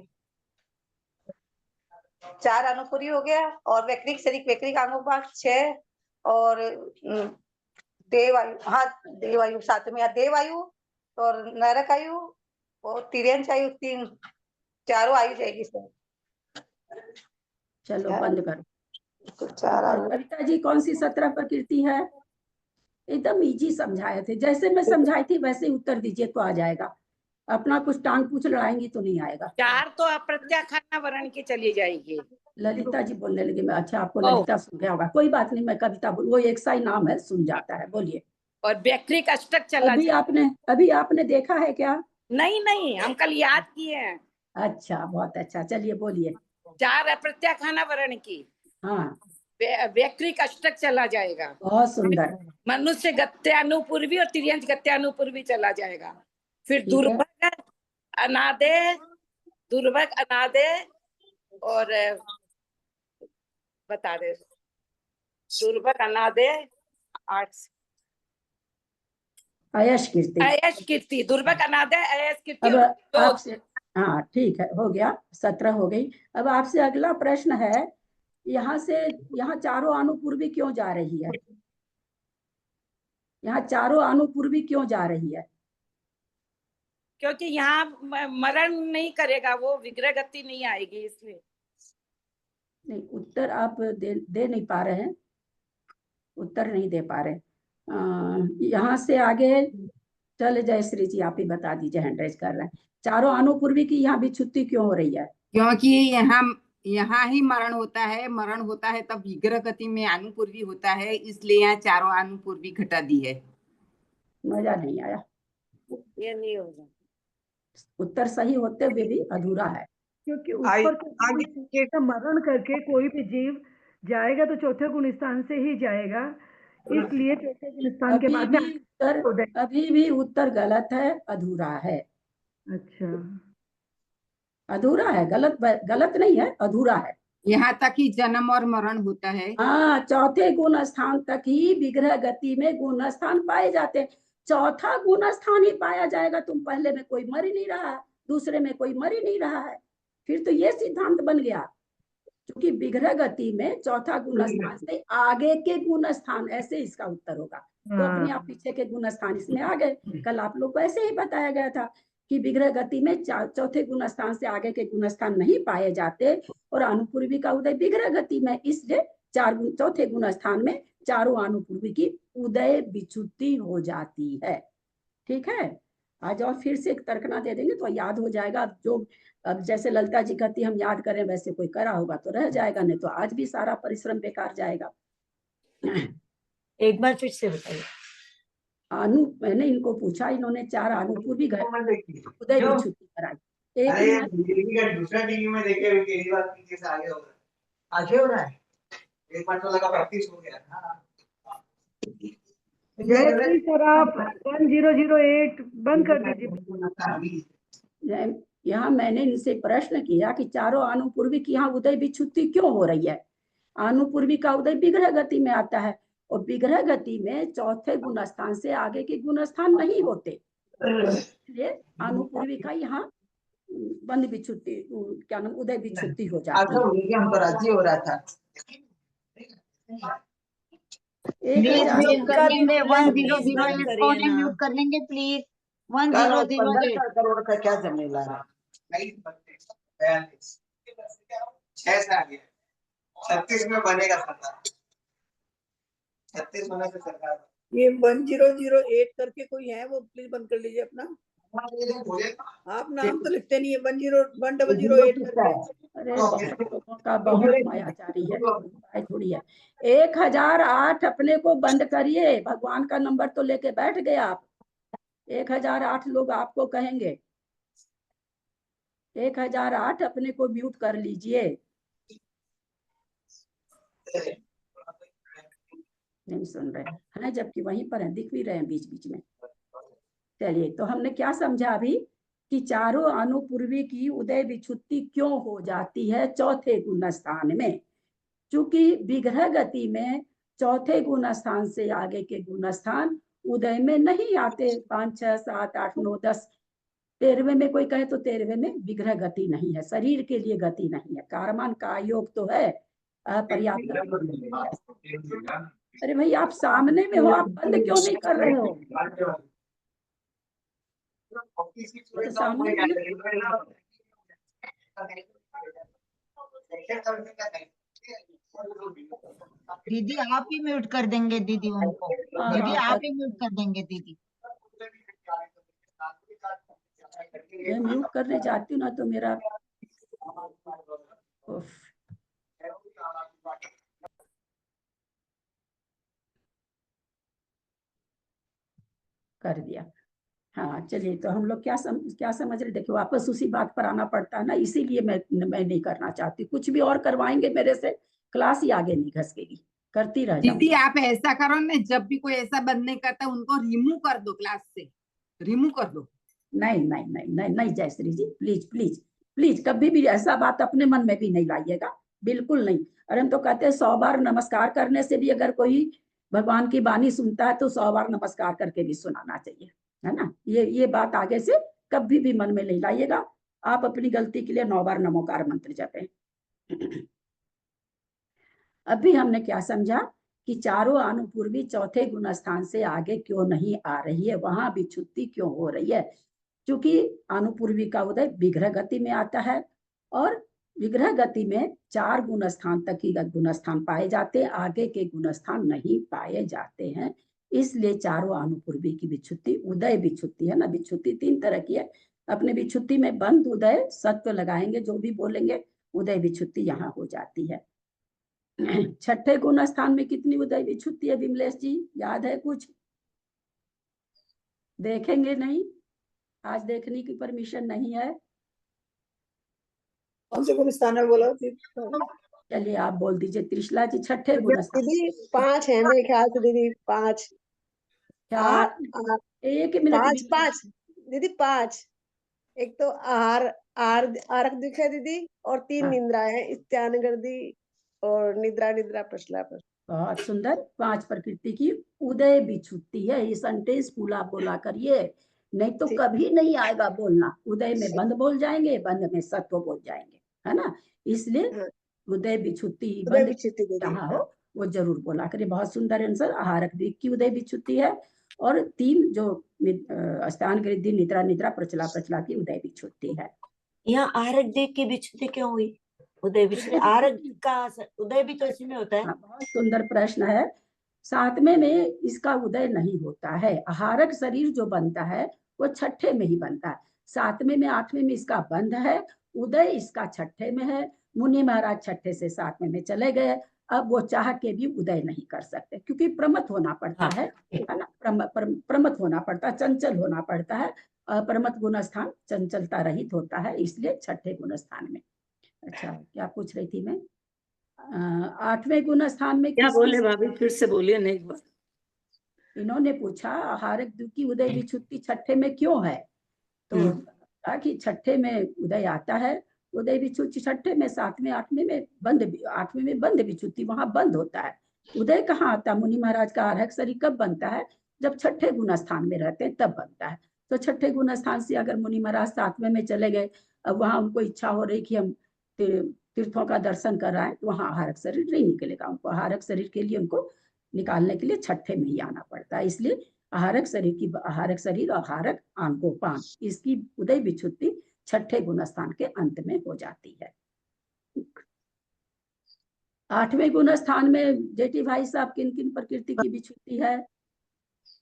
4 अनुपूरी हो गया। और वैक्रिक सरिक, वैक्रिक आंगोपांग 6, और देवायु, हाँ देवायु 7 में, देवायु और नरक आयु और तिर्यंश आयु 3, चारों आयु जाएगी सर। चलो बंद करो। तो 4 आयु। कविता जी, कौन सी 17 प्रकृति है? एकदम इजी समझाए थे, जैसे मैं समझाई थी वैसे ही उत्तर दीजिए तो आ जाएगा। अपना कुछ टांग पूछ लड़ाएंगी तो नहीं आएगा। 4 तो अप्रत्याख्यान वर्ण की चली जाएगी। ललिता जी बोलने लगी। मैं अच्छा, आपको ललिता सुन गया होगा, कोई बात नहीं, मैं कविता बोल, वो एक सा ही नाम है, सुन जाता है। बोलिए। और वैक्रिक अष्टक चला अभी आपने देखा है क्या? नहीं, हम कल याद किए हैं। अच्छा, बहुत अच्छा, चलिए बोलिए। 4 अप्रत्याख्यान वर्ण की, हाँ, वैक्रिक अष्टक चला जाएगा। बहुत सुंदर। मनुष्य गत्यानुपूर्वी और तिर्यंश गत्यानुपूर्वी चला जाएगा। फिर दुर्भग अनादे, दुर्भग अनादे, और बता दे, दुर्भग अनादे 8, अयश कीर्ति, अयश कीर्ति, दुर्भग अनादे अयश कीर्ति। अब आपसे, हाँ ठीक है, हो गया, 17 हो गई। अब आपसे अगला प्रश्न है, यहाँ से यहाँ चारों अनुपूर्वी क्यों जा रही है? यहाँ चारों अनुपूर्वी क्यों जा रही है? क्योंकि यहाँ मरण नहीं करेगा वो, विग्रह गति नहीं आएगी, इसलिए। नहीं, उत्तर आप दे नहीं पा रहे हैं, उत्तर नहीं दे पा रहे। यहाँ से आगे चले जाए, श्री जी आप ही बता दीजिए, हैंड रेज कर रहे हैं। चारों अनुपूर्वी की यहाँ विच्छुत्ति क्यों हो रही है? क्योंकि यहाँ ही मरण होता है तब विग्रह गति में अनुपूर्वी होता है, इसलिए यहाँ चारों अनुपूर्वी घटा दी है। मजा नहीं आया, ये नहीं होगा। उत्तर सही होते हुए भी अधूरा है। क्योंकि ऊपर का मरण करके कोई भी जीव जाएगा तो चौथे गुण स्थान से ही जाएगा, इसलिए चौथे गुण स्थान के बाद में अभी भी उत्तर गलत है, अधूरा है। अच्छा, अधूरा है, गलत नहीं है, अधूरा है। यहाँ तक ही जन्म और मरण होता है। हाँ, चौथे गुण स्थान तक ही विग्रह गति में गुण स्थान पाए जाते हैं। चौथा गुण स्थान ही पाया जाएगा, तुम पहले में कोई मर ही नहीं रहा है, दूसरे में कोई मर ही नहीं रहा है, फिर तो ये सिद्धांत बन गया। क्योंकि विग्रह गति में चौथा गुण स्थान से आगे के गुण स्थान, ऐसे इसका उत्तर होगा। तो अपने आप पीछे के गुण स्थान इसमें आ गए। कल आप लोग को ऐसे ही बताया गया था कि विग्रह गति में चौथे गुण स्थान से आगे के गुण स्थान नहीं पाए जाते, और अनुपूर्वी का उदय विग्रह गति में, इसलिए चौथे गुण स्थान में चारों अनुपूर्वी की उदय विच्छुत्ति हो जाती है। ठीक है, आज और फिर से एक तर्कना दे देंगे तो याद हो जाएगा। जो अब जैसे ललिता जी कहती हम याद करें, वैसे कोई करा होगा तो रह जाएगा, नहीं तो आज भी सारा परिश्रम बेकार जाएगा। एक बार फिर से बताइए। मैंने इनको पूछा, इन्होंने 4 अनुपूर्वी उदय विच्छुत्ति कराई। दूसरा टीवी में देखे आगे हो रहा है, एक बार तो लगा प्रैक्टिस हो गया था। जयश्री सर, आप 1008 बंद कर दीजिए। यहाँ मैंने इनसे प्रश्न किया कि चारों अनुपूर्वी की यहाँ उदय विच्छुत्ति क्यों हो रही है? अनुपूर्वी का उदय विग्रह गति में आता है, और विग्रह गति में चौथे गुण स्थान से आगे के गुण स्थान नहीं होते, इसलिए अनुपूर्वी का यहाँ बंद विच्छुत्ति, क्या नाम, उदय विच्छुत्ति हो जाती है। हो रहा था। प्लीज 1000 म्यूट कर लेंगे, प्लीज 1008 बंद को करिए ना। म्यूट कर लेंगे प्लीज। कल 1008 15 करोड़ का क्या झमेला है? 6 से आगे 36 में बनेगा सरकार, 36 होने से सरकार ये 1008 करके कोई है वो प्लीज बंद कर लीजिए अपना। आप नाम तो लिखते नहीं है 1008 करके। अरे बहुत लोगों का बहुत मायाचारी है, उपाय थोड़ी है। 1008 अपने को बंद करिए, भगवान का नंबर तो लेके बैठ गए आप। 1008 लोग आपको कहेंगे, 1008 अपने को म्यूट कर लीजिए। नहीं सुन रहे हैं, जबकि वहीं पर हैं, दिख भी रहे हैं बीच बीच में। चलिए, तो हमने क्या समझा अभी कि चारों अनुपूर्वी की उदय विच्छुत्ति क्यों हो जाती है चौथे गुण स्थान में। चूंकि विग्रह गति में चौथे गुण स्थान से आगे के गुण स्थान उदय में नहीं आते। 5, 6, 7, 8, 9, 10, 13वें में कोई कहे तो 13वें में विग्रह गति नहीं है, शरीर के लिए गति नहीं है। कारमान का योग तो है, अपर्याप्त। अरे भाई, आप सामने में हो, आप बंद क्यों नहीं कर रहे हो? तो सामने दीदी आप ही म्यूट कर देंगे दीदी उनको। दीदी आप ही म्यूट कर देंगे दीदी। मैं म्यूट करने जाती हूँ ना तो मेरा कर दिया। हाँ चलिए, तो हम लोग क्या समझ रहे, देखिए वापस उसी बात पर आना पड़ता है ना, इसीलिए मैं नहीं करना चाहती। कुछ भी और करवाएंगे मेरे से, क्लास ही आगे नहीं घसकेगी, करती रह जाऊंगी। दीदी आप ऐसा करो ना, जब भी कोई ऐसा बंद नहीं करता उनको रिमूव कर दो, क्लास से रिमूव कर दो। नहीं नहीं नहीं नहीं नहीं जयश्री जी, प्लीज प्लीज प्लीज, कभी भी ऐसा बात अपने मन में भी नहीं लाइएगा, बिल्कुल नहीं। अरे हम तो कहते हैं 100 बार नमस्कार करने से भी अगर कोई भगवान की वाणी सुनता है तो 100 बार नमस्कार करके भी सुनाना चाहिए, है ना। ये बात आगे से कभी भी मन में नहीं लाइएगा। आप अपनी गलती के लिए 9 बार नमोकार मंत्र जपें। अभी हमने क्या समझा कि चारों अनुपूर्वी चौथे गुण स्थान से आगे क्यों नहीं आ रही है, वहां विच्छुत्ति क्यों हो रही है। क्योंकि अनुपूर्वी का उदय विग्रह गति में आता है, और विग्रह गति में 4 गुण स्थान तक ही गुण स्थान पाए जाते हैं, आगे के गुण स्थान नहीं पाए जाते हैं। इसलिए चारों अनुपूर्वी की विच्छुत्ति उदय विच्छुत्ति है ना। विच्छुत्ति 3 तरह की है। अपने विच्छुत्ति में बंध उदय सत्व लगाएंगे, जो भी बोलेंगे उदय विच्छुत्ति यहाँ हो जाती है। छठे गुण स्थान में कितनी उदय विच्छुत्ति है विमलेश जी, याद है कुछ? देखेंगे नहीं, आज देखने की परमिशन नहीं है। कौन से गुण स्थान है बोला? चलिए आप बोल दीजिए त्रिशला जी, छठे गुण स्थान। दीदी 5 है मेरे ख्याल से दीदी, 5 एक मिनट 5 दीदी 5। एक तो आरक दिख है दीदी, और 3 निद्रा है, स्त्यान गर्दी और निद्रा प्रश्लाप। बहुत सुंदर। 5 प्रकृति की उदय विच्छुत्ति है। ये सेंटेंस पूरा बोला करिए, नहीं तो कभी नहीं आएगा बोलना। उदय में बंद बोल जाएंगे, बंद में सत्व बोल जाएंगे, है ना। इसलिए उदय विच्छुत्ति बंद जहाँ हो वो जरूर बोला करिए। बहुत सुंदर आंसर। आहारक दिक् की उदय विच्छुत्ति है, और 3 जो स्थान गृद्धि निद्रा प्रचला की उदय विच्छुत्ति है। यहाँ आहारक दिक् की विच्छुत्ति क्यों हुई? उदय विच्छुत्ति, आहारक का उदय भी तो इसी में होता है। बहुत सुंदर प्रश्न है। 7वें में इसका उदय नहीं होता है। आहारक शरीर जो बनता है वो 6ठे में ही बनता है। 7वें में 8वें में इसका बंध है, उदय इसका 6ठे में है। मुनि महाराज 6ठे से 7वें में चले गए। अब वो चाह के भी उदय नहीं कर सकते, क्योंकि प्रमथ होना पड़ता है ना। प्रमथ होना पड़ता है, चंचल होना पड़ता है। प्रमथ गुण स्थान चंचलता रहित होता है, इसलिए 6ठे गुण स्थान में। अच्छा, क्या पूछ रही थी मैं? 8वें गुण स्थान में क्या बोले भाभी, फिर से बोलिए ना एक बार। इन्होंने पूछा आहारक की उदय विच्छुत्ति 6ठे में क्यों है, तो कहा कि 6ठे में उदय आता है। उदय विच्छुत्ति 6ठे में, 7वें 8वें में बंद, 8वें में बंद विच्छुत्ति, वहां बंद होता है। उदय कहाँ आता है? मुनि महाराज का आहारक शरीर कब बनता है? जब 6ठे गुण स्थान में रहते हैं तब बनता है। तो 6ठे गुण स्थान से अगर मुनि महाराज 7वें में चले गए, अब वहां उनको इच्छा हो रही कि हम तीर्थों का दर्शन कर रहा है तो वहाँ आहारक शरीर नहीं निकलेगा। उनको आहारक शरीर के लिए उनको निकालने के लिए छठे में ही आना पड़ता है। इसलिए आहारक शरीर और आहारक आंगोपांग, इसकी उदय विच्छुत्ति छठे गुण स्थान के अंत में हो जाती है। 8वें गुण स्थान में जेठी भाई साहब किन किन प्रकृति की विच्छुत्ति है,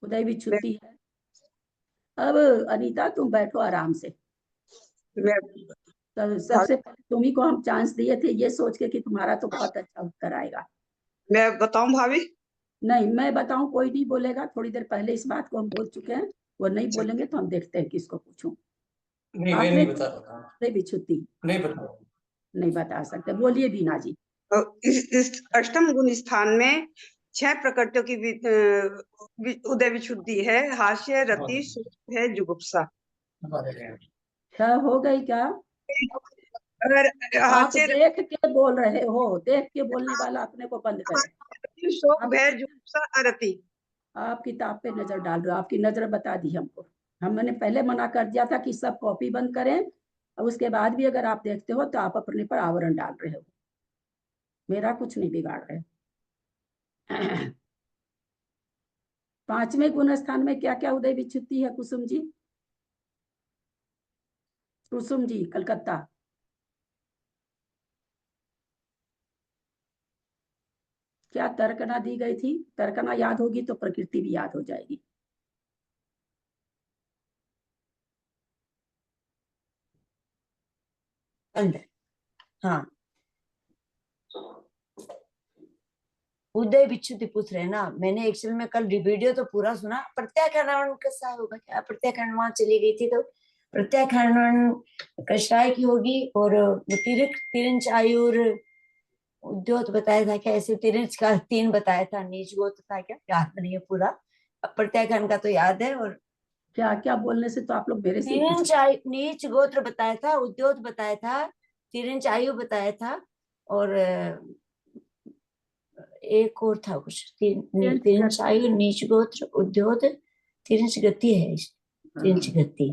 उदय विच्छुत्ति है? अब अनीता तुम बैठो आराम से। तो सबसे पहले तुम्ही को हम चांस दिए थे ये सोच के कि तुम्हारा तो बहुत अच्छा उत्तर आएगा। मैं बताऊं भाभी? नहीं, मैं बताऊं, कोई नहीं बोलेगा। थोड़ी देर पहले इस बात को हम बोल चुके हैं, वो नहीं बोलेंगे तो हम देखते हैं किसको पूछूं। नहीं, मैं नहीं बता सकता। उदय विच्छुत्ति नहीं बता सकते, बोलिए बीना जी। इस अष्टम गुण स्थान में 6 प्रकृतियों की उदय विच्छुद्धि है। हास्य, रति, सुख है, जुगुप्सा। 6 हो गई क्या? अगर आप हास्य, देख के बोल रहे हो, देख के बोलने वाला अपने को बंद करे। शोक, भय, जुगुप्सा, अरति। आप किताब पे नजर डाल रहे हो, आपकी नजर बता दी हमको। हमने पहले मना कर दिया था कि सब कॉपी बंद करें, और उसके बाद भी अगर आप देखते हो तो आप अपने पर आवरण डाल रहे हो, मेरा कुछ नहीं बिगाड़ रहे। 5वें गुण स्थान में क्या क्या उदय विच्छुत्ति है कुसुम जी? कुसुम जी कलकत्ता। क्या तर्कना दी गई थी? तर्कना याद होगी तो प्रकृति भी याद हो जाएगी। अंदर, हाँ, उदय विच्छुद्धि पूछ रहे हैं ना। मैंने एक्चुअल में कल वीडियो तो पूरा सुना। प्रत्याख्यान कैसा होगा? क्या प्रत्याख्यान वहां चली गई थी तो प्रत्याख्यान कषाय की होगी। और तिरंच आयु और उद्योत बताया था क्या? ऐसे तिरंच का 3 बताया था, नीच गोत्र था क्या, याद नहीं है पूरा। प्रत्याख्यान का तो याद है। और क्या क्या बोलने से तो आप लोग मेरे से नीच गोत्र बताया था, उद्योत बताया था, तिरंच आयु बताया था, और एक और था कुछ, तिरंच आयु, नीच गोत्र, उद्योत, तिरंच गति है, तिरंच गति,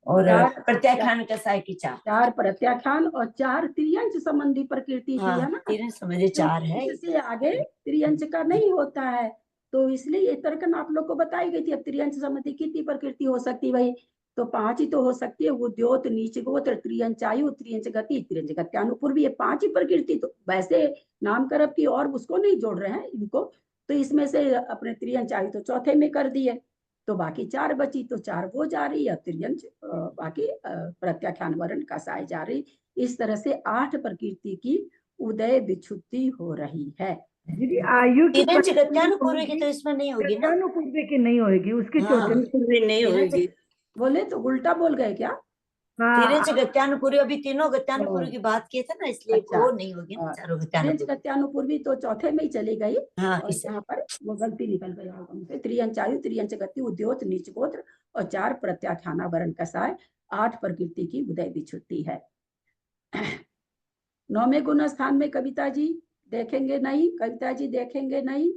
और प्रत्याख्यान कसाय की 4 प्रत्याख्यान और 4 त्रियंच संबंधी प्रकृति की है ना। तिरंच संबंधी 4 है। इससे आगे त्रियंच का नहीं होता है, तो इसलिए ये तर्कन आप लोग को बताई गई थी। अब त्रियंच संबंधी कितनी प्रकृति हो सकती है भाई? तो 5 ही तो हो सकती है, उद्योत, नीच गोत्र, त्रियंच आयु, त्रियंच गति, त्रियंच गत्यानुपूर्वी, ये 5 ही प्रकृति। तो वैसे नाम करब की और उसको नहीं जोड़ रहे हैं इनको, तो इसमें से अपने त्रियंच आयु तो चौथे में कर दिए, तो बाकी 4 बची, तो 4 वो जा रही है, त्रियंच बाकी प्रत्याख्यान वर्ण कसाय जा रही। इस तरह से 8 प्रकृति की उदय विच्छुद्धि हो रही है। आयु की गत्यानुपूर्वी की तो इसमें नहीं होगी ना। गत्यानुपूर्वी की नहीं होगी, उसकी चौथे नहीं होगी। बोले तो उल्टा बोल गए क्या? तिरंच गत्यानुपूर्वी, अभी तीनों गत्यानुपूर्वी की बात की था ना, इसलिए वो नहीं होगी ना। चारों गत्यानुपूर्वी तो चौथे में ही चली गई। हाँ, और यहाँ पर वो गलती निकल गई हमसे। त्रियंच आयु, त्रियंच गति, उद्योत, नीच गोत्र और 4 प्रत्याख्याना वर्ण कसाय, 8 प्रकृति की उदय विच्छुद्धि है। 9वें गुण स्थान में कविता जी देखेंगे नहीं? कविता जी देखेंगे नहीं?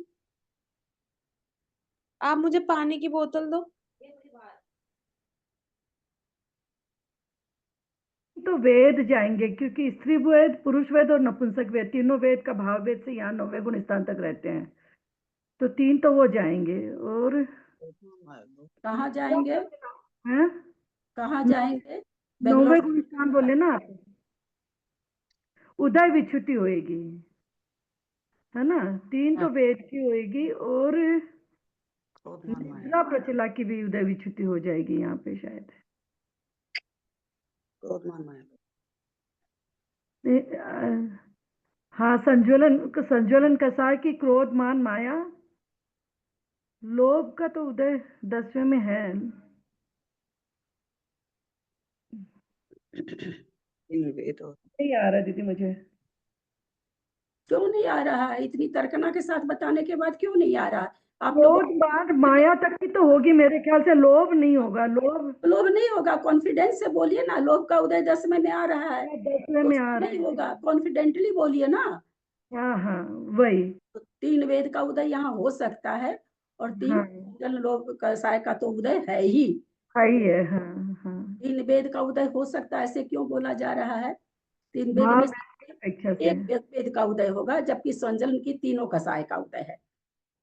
आप मुझे पानी की बोतल दो। तो वेद जाएंगे, क्योंकि स्त्री वेद, पुरुष वेद और नपुंसक वेद, तीनों वेद का भाव वेद से यहाँ 9वें गुण स्थान तक रहते हैं, तो 3 तो वो जाएंगे। और कहाँ जाएंगे? हैं? कहाँ जाएंगे? 9वें गुण स्थान बोले ना आप, उदय विच्छुद्धि होएगी, है ना। 3 तो वेद की होएगी, और निद्रा प्रचला की भी उदय विच्छुद्धि हो जाएगी यहाँ पे शायद। हाँ, संज्वलन कसाय की क्रोध, मान, माया, लोभ का तो उदय 10वें में है। नहीं आ रहा दीदी मुझे। क्यों नहीं आ रहा है? इतनी तर्कना के साथ बताने के बाद क्यों नहीं आ रहा? आप लोग बात माया तक की तो होगी मेरे ख्याल से, लोभ नहीं होगा। लोभ नहीं होगा, कॉन्फिडेंस से बोलिए ना। लोभ का उदय 10वें में आ रहा है, 10वें में आ रहा है, नहीं होगा, कॉन्फिडेंटली बोलिए ना। हाँ वही। 3 वेद का उदय यहाँ हो सकता है, और 3 लोभ कसाय का तो उदय है ही है। 3 वेद का उदय हो सकता है, ऐसे क्यों बोला जा रहा है? 3 वेद में अपेक्षा से एक वेद का उदय होगा, जबकि संजलन की तीनों कसाय का उदय है।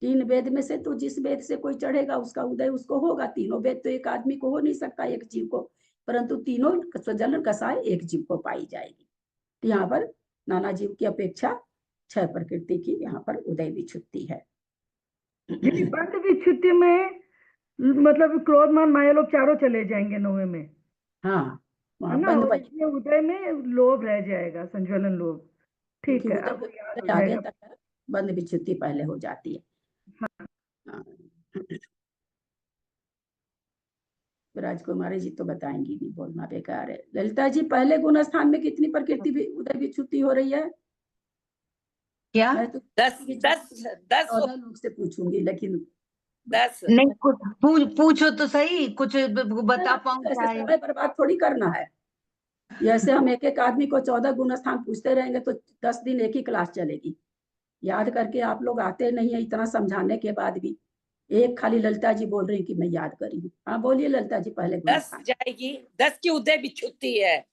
3 वेद में से तो जिस वेद से कोई चढ़ेगा उसका उदय उसको होगा। तीनों वेद तो एक आदमी को हो नहीं सकता, एक जीव को, परंतु तीनों संजलन कसाय एक जीव को पाई जाएगी। तो यहाँ पर नाना जीव की अपेक्षा 6 प्रकृति की यहाँ पर उदय विच्छुत्ति है। यदि बंध विच्छुत्ति में मतलब क्रोधमान माया लोग चारों चले जाएंगे 9वें में, हाँ, है वहाँ ना, बंद और वही इसमें उदय में लोभ रह जाएगा, संज्वलन लोभ। ठीक क्योंकि है, उदय अब याद हो उदय आगे जाएगा। तक है, बंद विच्छुत्ति पहले हो जाती है। हाँ। राजकुमारी जी तो बताएंगी नहीं, बोलना बेकार है। ललिता जी, पहले गुण स्थान में कितनी प्रकृति उदय विच्छुत्ति हो रही है? क्या? मैं तो 10 14 लोग से पूछूंगी, लेकिन 10 नहीं, कुछ पूछो तो सही, कुछ बता पाऊं ऐसे क्या है। समय बर्बाद थोड़ी करना है। जैसे हम एक एक आदमी को 14 गुण स्थान पूछते रहेंगे तो 10 दिन एक ही क्लास चलेगी। याद करके आप लोग आते नहीं है, इतना समझाने के बाद भी। एक खाली ललिता जी बोल रही कि मैं याद करी हूँ। हाँ बोलिए ललिता जी, पहले गुण 10 स्थान। जाएगी। 10 की उदय विच्छुत्ति है।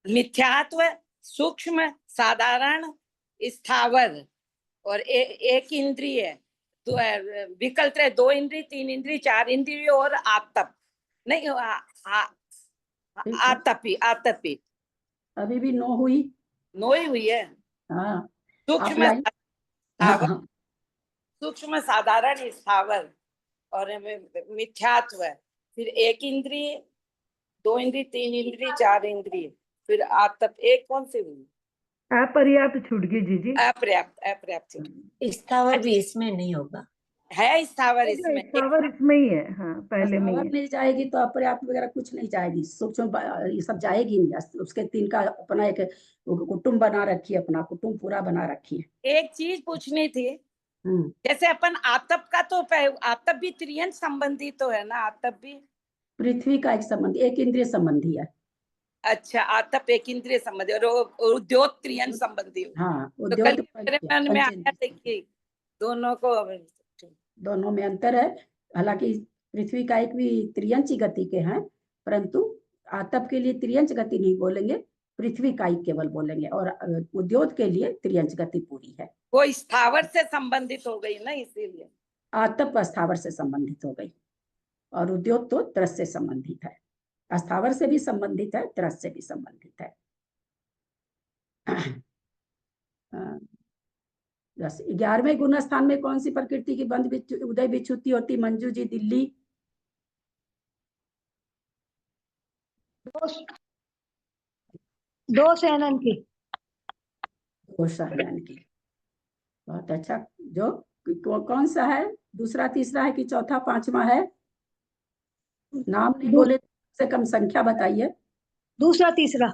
मिथ्यात्व, सूक्ष्म, साधारण, स्थावर और एक इंद्रिय, तो विकल्प है 2 इंद्रिय, 3 इंद्रिय, 4 इंद्रिय और आतप नहीं, आतपी अभी भी 9 हुई। 9 ही हुई है। हाँ, सूक्ष्म, हाँ, सूक्ष्म, साधारण, स्थावर और मिथ्यात्व, फिर 1 इंद्रिय, 2 इंद्रिय, 3 इंद्रिय, 4 इंद्रिय, फिर आतप। एक कौन सी हुई? अपर्याप्त छूट गई जी। अपर्याप्त स्थावर भी इसमें नहीं होगा, है। स्थावर इसमें, स्थावर इसमें ही है। हाँ, पहले में ही स्थावर है। नहीं जाएगी तो अपर्याप्त वगैरह कुछ नहीं जाएगी। सूक्ष्म ये सब जाएगी नहीं। उसके 3 का अपना एक कुटुंब बना रखी है, अपना कुटुंब पूरा बना रखी है। एक चीज पूछनी थी, जैसे अपन आतप का तो आतप भी त्रियंत संबंधी तो है ना? आतप भी पृथ्वी का एक संबंधी, एक इंद्रिय संबंधी है। अच्छा, आतप एक इंद्रिय संबंधी और उद्योत त्रियंत संबंधी। हाँ, तो उद्योग कल मेरे मन में आया देखिए दोनों में अंतर है। हालांकि पृथ्वी का एक भी त्रियंच गति के हैं, परंतु आतप के लिए त्रियंच गति नहीं बोलेंगे, पृथ्वी का ही केवल बोलेंगे। और उद्योग के लिए त्रियंच गति पूरी है। वो स्थावर से संबंधित हो गई ना, इसीलिए आतप स्थावर से संबंधित हो गई और उद्योग तो त्रस से संबंधित है। स्थावर से भी संबंधित है, त्रस से भी संबंधित है। 11वें गुण स्थान में कौन सी प्रकृति की बंध उदय विच्छुत्ति होती? मंजू जी, दिल्ली। दो सेनन की। की। बहुत अच्छा। जो कौन सा है? दूसरा, तीसरा है कि चौथा, पांचवा है? नाम नहीं बोले से कम संख्या बताइए। दूसरा, तीसरा।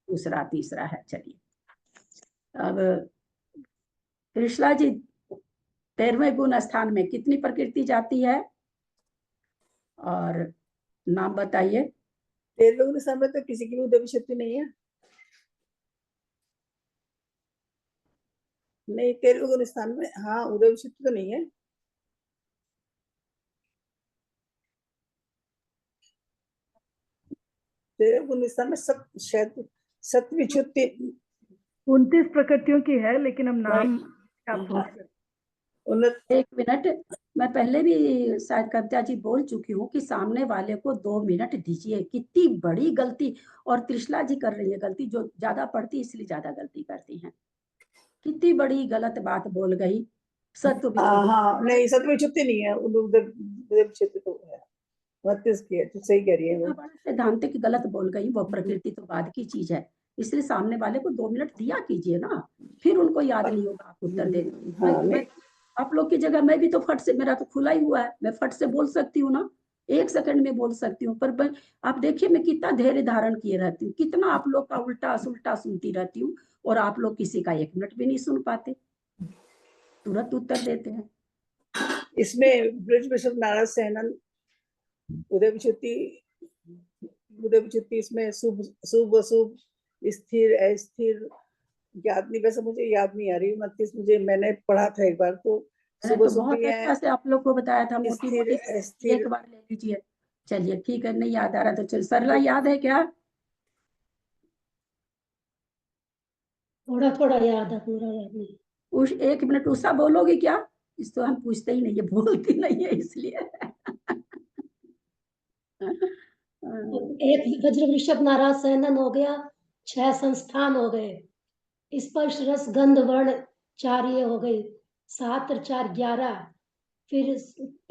दूसरा, तीसरा है। चलिए, अब कृष्णा जी, 13वें गुण स्थान में कितनी प्रकृति जाती है और नाम बताइए। 13वें गुण स्थान में तो किसी की भी उदय विच्छुत्ति नहीं है। नहीं, 13वें गुण स्थान में हाँ उदय विच्छुत्ति तो नहीं है। गुण स्थान में सब शायद सत विच्छुत्ति 29 प्रकृतियों की है, लेकिन हम नाम आप सोच सकते। 1 मिनट, मैं पहले भी शायद कविता जी बोल चुकी हूँ कि सामने वाले को 2 मिनट दीजिए। कितनी बड़ी गलती, और त्रिशला जी कर रही है गलती, जो ज्यादा पढ़ती इसलिए ज्यादा गलती करती हैं। कितनी बड़ी गलत बात बोल गई। सत्व विच्छुत्ति, हाँ नहीं, सत विच्छुत्ति नहीं है, उदय विच्छुत्ति तो है। 32 की है, तो सही कह रही है वो। सिद्धांतिक गलत बोल गई। वो प्रकृति तो बाद की चीज है, इसलिए सामने वाले को 2 मिनट दिया कीजिए ना, फिर उनको याद नहीं होगा आप उत्तर दे। मैं आप लोग की जगह मैं भी तो फट से, मेरा तो खुला ही हुआ है, मैं फट से बोल सकती हूँ ना, 1 सेकंड में बोल सकती हूँ। पर आप देखिए मैं कितना धैर्य धारण किए रहती हूँ, कितना आप लोग का उल्टा सुल्टा सुनती रहती हूँ, और आप लोग किसी का 1 मिनट भी नहीं सुन पाते, तुरंत उत्तर देते हैं। इसमें ब्रज विश्व नारायण सहनन उदय विच्छुत्ति इसमें शुभ शुभ अशुभ, स्थिर अस्थिर, याद नहीं, वैसे मुझे याद नहीं आ रही। 29 मुझे मैंने पढ़ा था एक बार, तो मैंने तो बहुत अच्छा से आप लोग को बताया था, मोटी मोटी, एक बार ले लीजिए। चलिए ठीक है, नहीं याद आ रहा तो चल। सरला याद है क्या? थोड़ा थोड़ा याद है, पूरा याद नहीं। उस 1 मिनट उषा बोलोगे क्या? इस तो हम पूछते ही नहीं है, बोलती नहीं है इसलिए। एक वज्र वृषभ नाराज सहनन हो गया, 6 संस्थान हो गए। स्पर्श रस गंध वर्ण 4 ये हो गई, 7 और 4 11। फिर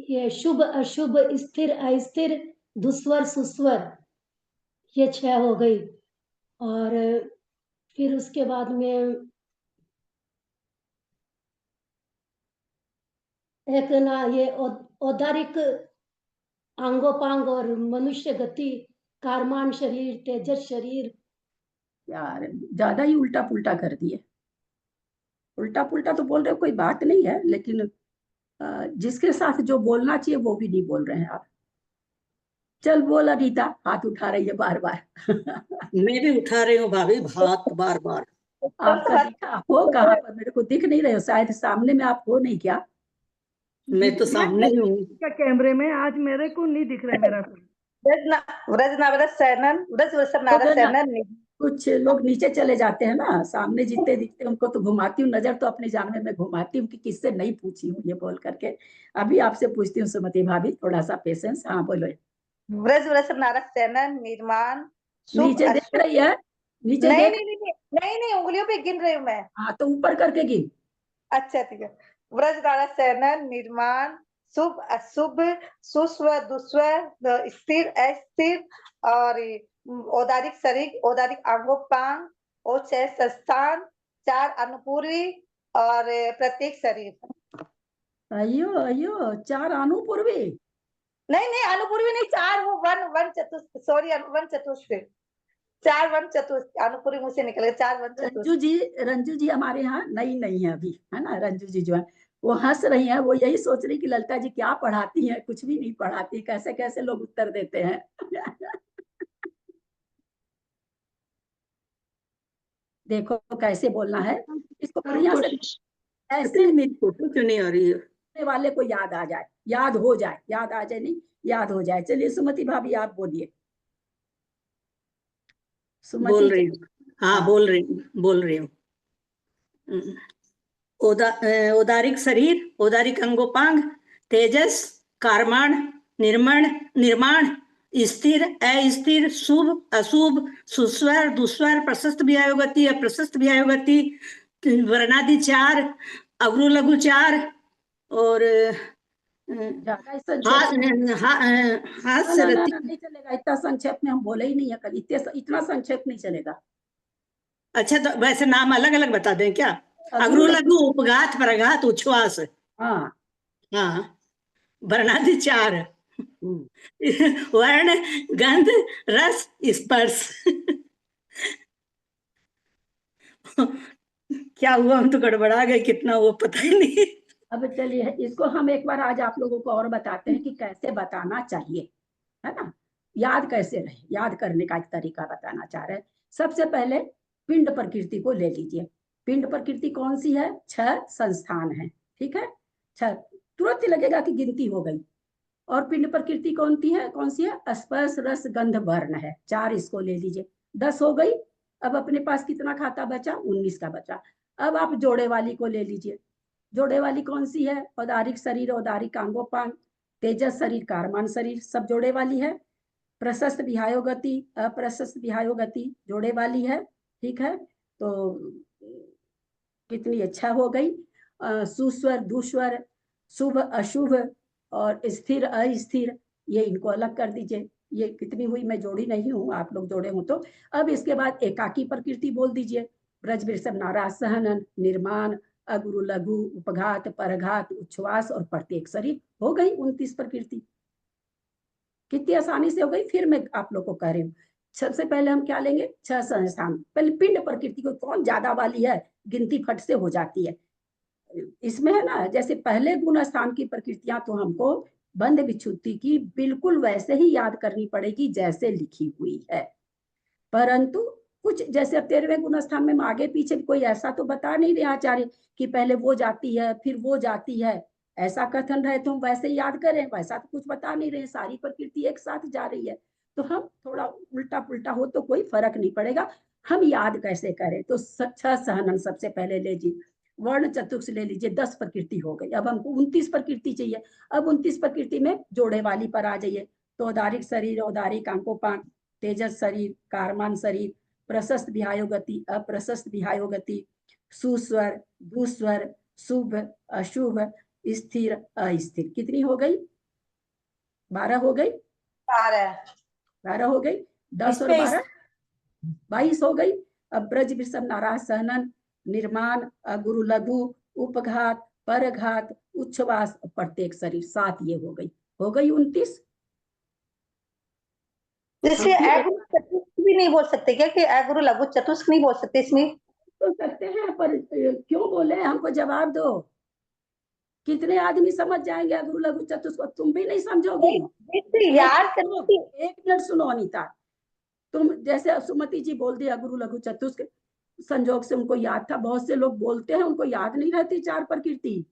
ये शुभ अशुभ स्थिर अस्थिर दुस्वर सुस्वर ये 6 हो गई। और फिर उसके बाद में एक ना ये औदारिक आंगोपांग और मनुष्य गति, कारमान शरीर, तेजस शरीर। यार ज्यादा ही उल्टा पुल्टा कर दिए। उल्टा पुल्टा तो बोल रहे हो, कोई बात नहीं है, लेकिन जिसके साथ जो बोलना चाहिए वो भी नहीं बोल रहे हैं आप। चल बोल अनीता, हाथ उठा रही है बार बार। मैं भी उठा रही हूँ भाभी हाथ बार बार। आपका दिखा हो कहाँ पर? मेरे को दिख नहीं रहे हो, शायद सामने में आप हो नहीं क्या? मैं तो सामने ही हूँ। क्या कैमरे में आज मेरे को नहीं दिख रहा है मेरा फोन। व्रज नारद सहनन, व्रज वृषभ नारद सहनन। कुछ लोग नीचे चले जाते हैं ना, सामने जितने दिखते हैं उनको तो घुमाती हूँ, नजर तो अपने जान में मैं घुमाती हूँ कि किससे नहीं पूछी हूँ ये बोल करके। अभी आपसे पूछती हूँ सुमति भाभी, थोड़ा सा पेशेंस। हाँ बोलो। व्रज वृषभ नारद सहनन निर्माण शुभ नीचे देख अशुभ। रही है? नीचे नहीं देख? नहीं नहीं नहीं नहीं, उंगलियों पे गिन रही हूँ मैं। हाँ तो ऊपर करके गिन। अच्छा ठीक है। व्रज नारद सहनन निर्माण शुभ अशुभ सुस्वर दुस्वर स्थिर अस्थिर और औदारिक शरीर, औदारिक आंगोपांग और 6 संस्थान, 4 अनुपूर्वी और प्रत्येक शरीर। अयो अयो, 4 अनुपूर्वी? नहीं नहीं, अनुपूर्वी नहीं, 4 वो वन चतुष्ट, सॉरी वन चतुष्ट, 4 वन चतुष्ट, अनुपूर्वी मुझसे निकल गए, 4 वन चतुष्ट। रंजू जी हमारे यहाँ नई नहीं है अभी, है ना? रंजू जी जो है वो हंस रही हैं, वो यही सोच रही कि ललिता जी क्या पढ़ाती हैं, कुछ भी नहीं पढ़ाती, कैसे कैसे लोग उत्तर देते हैं। देखो कैसे बोलना है इसको, बढ़िया से ऐसे मेरी फोटो क्यों नहीं आ रही है? बोलने वाले को याद आ जाए, याद हो जाए, याद आ जाए नहीं, याद हो जाए। चलिए सुमति भाभी आप बोलिए। बोल रही हूँ, हाँ बोल रही हूँ। औदारिक शरीर, औदारिक अंगोपांग, तेजस, कारमान, निर्माण, स्थिर अस्थिर, शुभ अशुभ, सुस्वर दुस्वर, प्रशस्त व्यायोगति अप्रशस्त व्यायोगति, वर्णादि 4, अग्रु लघु 4 और हाथ से नहीं चलेगा इतना संक्षेप में, हम बोले ही नहीं है कल, इतना संक्षेप नहीं चलेगा। अच्छा तो वैसे नाम अलग अलग बता दें क्या? अग्रु लघु उपघात प्रघात उच्छ्वास। हाँ हाँ, वर्णादि 4, वर्ण गंध रस स्पर्श। क्या हुआ, हम तो गड़बड़ा गए, कितना हुआ पता ही नहीं। अब चलिए इसको हम एक बार आज आप लोगों को और बताते हैं कि कैसे बताना चाहिए, है ना? याद कैसे रहे, याद करने का एक तरीका बताना चाह रहे हैं। सबसे पहले पिंड प्रकृति को ले लीजिए। पिंड प्रकृति कौन सी है? 6 संस्थान है, ठीक है? 6, तुरंत ही लगेगा कि गिनती हो गई। और पिंड प्रकृति कौन सी है? स्पर्श रस गंध वर्ण है, 4 इसको ले लीजिए, 10 हो गई। अब अपने पास कितना खाता बचा? 19 का बचा। अब आप जोड़े वाली को ले लीजिए। जोड़े वाली कौन सी है? औदारिक शरीर, औदारिक अंगोपांग, तेजस शरीर, कारमान शरीर, सब जोड़े वाली है। प्रशस्त विहायोगति, अप्रशस्त विहायोगति जोड़े वाली है, ठीक है? तो कितनी अच्छा हो गई। सुस्वर दुस्वर, शुभ अशुभ और स्थिर अस्थिर, ये इनको अलग कर दीजिए। ये कितनी हुई? मैं जोड़ी नहीं हूँ, आप लोग जोड़े हो तो। अब इसके बाद एकाकी प्रकृति बोल दीजिए। ब्रज वृषभ नाराज सहनन निर्माण अगुरु लघु उपघात परघात उच्छ्वास और प्रत्येक शरीर, हो गई 29 प्रकृति। कितनी आसानी से हो गई। फिर मैं आप लोग को कह रही हूँ, सबसे पहले हम क्या लेंगे? 6 संस्थान। पहले पिंड प्रकृति को, कौन ज्यादा वाली है, गिनती फट से हो जाती है। इसमें है ना, जैसे पहले गुण स्थान की प्रकृतियां तो हमको बंध विच्छुद्धि की बिल्कुल वैसे ही याद करनी पड़ेगी जैसे लिखी हुई है, परंतु कुछ जैसे 13वें गुण स्थान में आगे पीछे कोई ऐसा तो बता नहीं रहे आचार्य कि पहले वो जाती है फिर वो जाती है, ऐसा कथन रहे तो हम वैसे ही याद करें, वैसा तो कुछ बता नहीं रहे, सारी प्रकृति एक साथ जा रही है। तो हम थोड़ा उल्टा पुल्टा हो तो कोई फर्क नहीं पड़ेगा। हम याद कैसे करें? तो छह सहनन सबसे पहले लीजिए, वर्ण चतुर्थ ले लीजिए, 10 प्रकृति हो गई। अब हमको 29 प्रकृति चाहिए। अब 29 प्रकृति में जोड़े वाली पर आ जाइए। तो औदारिक शरीर, औदारिक अंकोपांग, तेजस शरीर, कारमान शरीर, प्रशस्त विहायो गति, अप्रशस्त विहायो गति, सुस्वर, दुस्वर, शुभ, अशुभ, स्थिर, अस्थिर। कितनी हो गई? 12 हो गई। 12 हो गई। 10 और 12 22 हो गई। अब ब्रज वृषभ नाराज सहनन, निर्माण, गुरु लघु, उपघात, परघात, उच्छ्वास, प्रत्येक शरीर, 7 ये हो गई। हो गई 29। इसलिए अगुरु चतुष्क भी नहीं बोल सकते क्या? कि अगुरु लघु चतुष्क नहीं बोल सकते इसमें? तो सकते हैं, पर क्यों बोले? हमको जवाब दो। कितने आदमी समझ जाएंगे गुरु लघु चतुष्क को? तुम भी नहीं समझोगी। याद एक मिनट सुनो अनीता, तुम जैसे सुमति जी बोल दिया गुरु लघु चतुष्क, संजोग से उनको याद था। बहुत से लोग बोलते हैं उनको याद नहीं रहती 4 प्रकृति।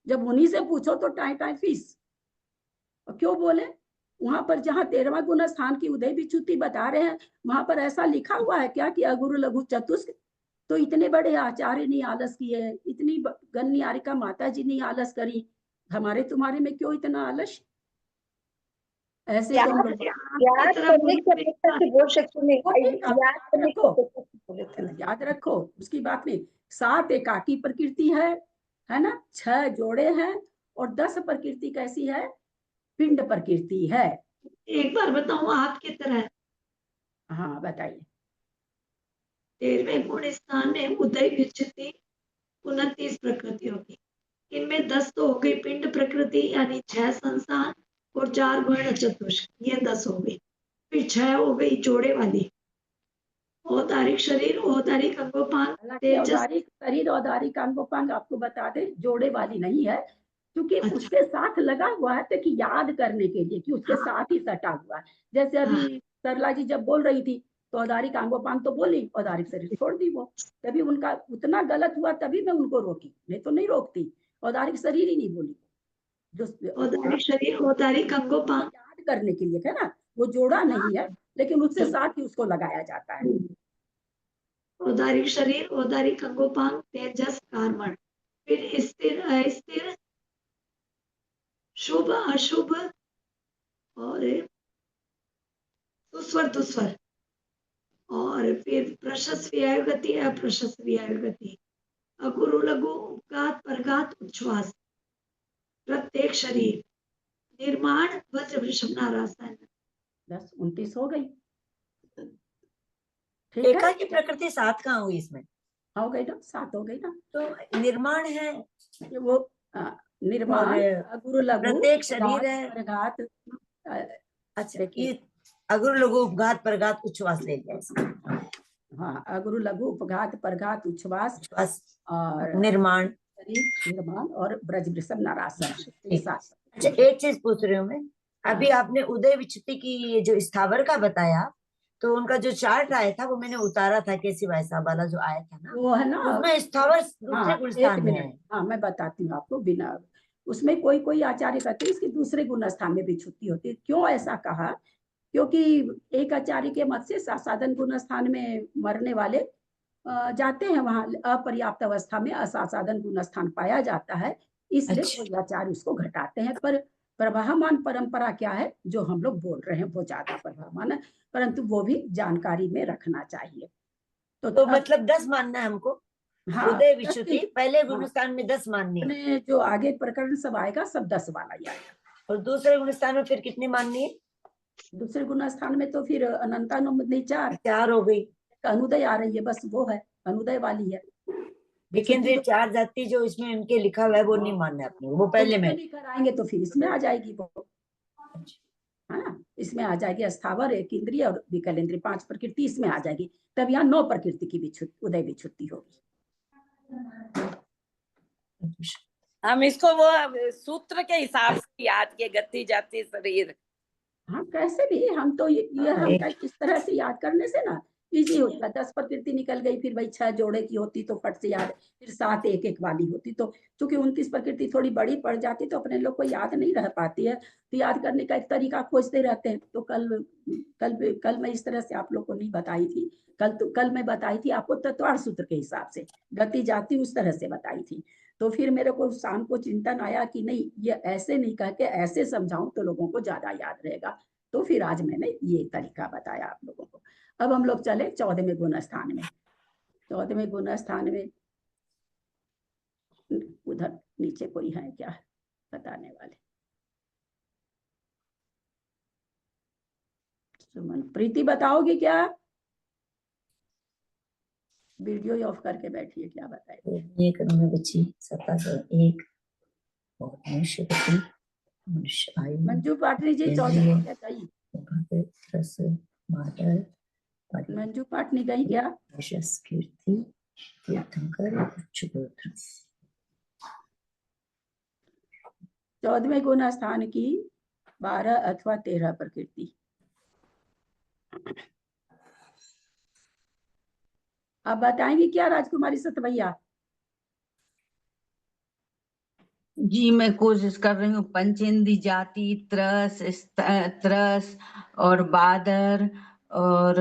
जब उन्हीं से पूछो तो टाई टाई फीस। और क्यों बोले? वहां पर जहाँ 13वां गुण स्थान की उदय विच्युति बता रहे हैं, वहां पर ऐसा लिखा हुआ है क्या कि अगुरु लघु चतुष्क? तो इतने बड़े आचार्य नहीं आलस किए, इतनी गणनियारिका माता जी नहीं आलस करी, हमारे तुम्हारे में क्यों इतना आलस? ऐसे तो हम लोग याद करने के बोल सकते नहीं। याद रखो, उसकी बात नहीं। 7 एकाकी प्रकृति है ना, 6 जोड़े हैं, और 10 प्रकृति कैसी है? पिंड प्रकृति है। एक बार बताऊं आपकी तरह? हाँ बताइए। 13वें गुण स्थान में उदय विच्युति 29 प्रकृति होगी। इनमें 10 तो हो गई पिंड प्रकृति, यानी 6 संस्थान, और 4 वर्ण चतुष्क, ये 10 हो गई। फिर 6 हो गई जोड़े वाली, औदारिक शरीर, औदारिक अंगोपांग, तेजस। औदारिक शरीर, औदारिक अंगोपांग आपको बता दे जोड़े वाली नहीं है, क्योंकि उसके साथ लगा हुआ है, तो कि याद करने के लिए कि उसके साथ ही सटा हुआ है। जैसे अभी सरला जी जब बोल रही थी तो औदारिक अंगोपांग तो बोली, औदारिक शरीर छोड़ दी वो। तभी उनका उतना गलत हुआ, तभी मैं उनको रोकी, नहीं तो नहीं रोकती। औदारिक शरीर ही नहीं बोली, जो औदारिक शरीर, औदारिक अंगोपांग याद करने के लिए है ना, वो जोड़ा नहीं है, लेकिन उससे साथ ही उसको लगाया जाता है। औदारिक शरीर, औदारिक अंगोपांग, तेजस, कारमण। फिर स्थिर, अस्थिर, शुभ, अशुभ, और सुस्वर, दुस्वर, और फिर प्रशस्त व्याय गति, अप्रशस्त व्याय गति, अगुरु लघु, उपघात, परघात, उच्छ्वास, प्रत्येक शरीर, निर्माण, वज्र वृषभ नारासन। 10 29 हो गई। एका की प्रकृति 7 कहाँ हुई इसमें? हो गई ना, 7 हो गई ना। तो निर्माण है वो निर्माण, गुरु लघु, प्रत्येक शरीर है। परघात। अच्छा, ये अगुरु लघु, उपघात, परघात, उच्छ्वास ले लिया इसमें। हाँ, अगुरु लघु, उपघात, परघात, उच्छ्वास और निर्माण, निर्माण और ब्रज वृषभ नारासन। अच्छा, एक चीज पूछ रही हूँ मैं, अभी आपने उदय विच्युति की ये जो स्थावर का बताया, तो उनका जो चार्ट आया था वो मैंने उतारा था, कैसी वैसा वाला जो आया था ना, वो है ना, उसमें स्थावर दूसरे गुण स्थान में है। हाँ मैं बताती हूँ आपको, बिना उसमें कोई आचार्य कहते हैं इसके दूसरे गुण स्थान में विच्युति होती है। क्यों ऐसा कहा? क्योंकि एक आचार्य के मत से साधन गुण स्थान में मरने वाले जाते हैं, वहां अपर्याप्त अवस्था में असाधन गुण स्थान पाया जाता है, इसलिए कोई आचार्य उसको घटाते हैं। पर प्रवाहमान परंपरा क्या है जो हम लोग बोल रहे हैं, वो ज्यादा प्रवाहमान है, परंतु वो भी जानकारी में रखना चाहिए। तो मतलब 10 मानना है हमको। हाँ, उदय विच्युति पहले गुण स्थान में 10 माननी है, जो आगे प्रकरण सब आएगा सब 10 वाला ही आएगा। और दूसरे गुण स्थान में फिर कितनी माननी है? दूसरे गुण स्थान में तो फिर अनंतानुमति 4 हो गई। अनुदय आ रही है, बस वो है, अनुदय वाली है। लेकिन ये 4 जाति जो इसमें इनके लिखा हुआ है वो नहीं मानना है अपने, वो पहले में कराएंगे तो फिर इसमें आ जाएगी वो, है ना, इसमें आ जाएगी स्थावर, एक इंद्रिय और विकल इंद्रिय, 5 प्रकृति इसमें आ जाएगी। तब यहाँ 9 प्रकृति की उदय विच्युति होगी। हम इसको वो सूत्र के हिसाब से याद किए, गति जाति शरीर। हाँ कैसे भी हम तो ये हम इस तरह से याद करने से ना इजी होता है। 10 प्रकृति निकल गई, फिर भाई 6 जोड़े की होती तो फट से याद, फिर 7 एक एक वाली होती, तो चूंकि 29 प्रकृति थोड़ी बड़ी पड़ जाती तो अपने लोग को याद नहीं रह पाती है, तो याद करने का एक तरीका खोजते रहते हैं। तो कल मैं इस तरह से आप लोग को नहीं बताई थी, कल मैं बताई थी आपको तत्वार सूत्र के हिसाब से, गति जाति उस तरह से बताई थी। तो फिर मेरे को शाम को चिंतन आया कि नहीं, ये ऐसे नहीं कह के ऐसे समझाऊं तो लोगों को ज्यादा याद रहेगा, तो फिर आज मैंने ये तरीका बताया आप लोगों को। अब हम लोग चले 14वें गुण स्थान में। 14वें गुण स्थान में उधर नीचे कोई है क्या बताने वाले? सुमन, प्रीति बताओगी क्या? वीडियो ऑफ करके बैठिए, क्या बताए? एक में बची सत्ता से एक और मनुष्य गति, मनुष्य आयु, मंजू पाटनी जी 14 गई? रस माटर, मंजू पाटनी गई क्या? यशस कीर्ति, तीर्थंकर, उच्च गोत्र। 14वें गुण स्थान की 12 अथवा 13 प्रकृति। आप बताएंगे क्या राजकुमारी सतभैया? जी मैं कोशिश कर रही हूँ। पंचेंद्री जाति, त्रस और बादर, और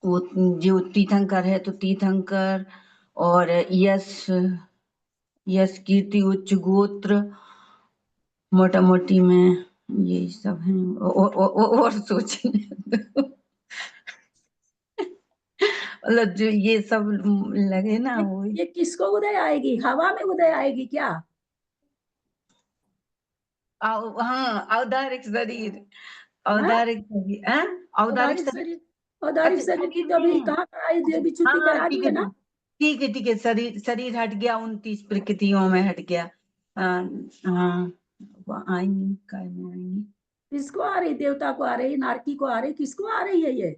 वो जो तीर्थंकर है तो तीर्थंकर, और यश कीर्ति उच्च गोत्र, मोटा मोटी में ये सब है। और सोचने मतलब जो ये सब लगे ना वो ये किसको उदय आएगी? हवा में उदय आएगी क्या? हाँ, औदारिक शरीर, औदारिक शरीर, औदारिक शरीर। औदारिक अच्छा, शरीर की तो अभी कहाँ कराई दी? अभी छुट्टी करा दी है ना? ठीक है ठीक है, शरीर हट गया, 29 प्रकृतियों में हट गया। हाँ वो आएंगी, काय में आएंगी। किसको आ रही? देवता को आ रही, नारकी को आ रही, किसको आ रही है ये?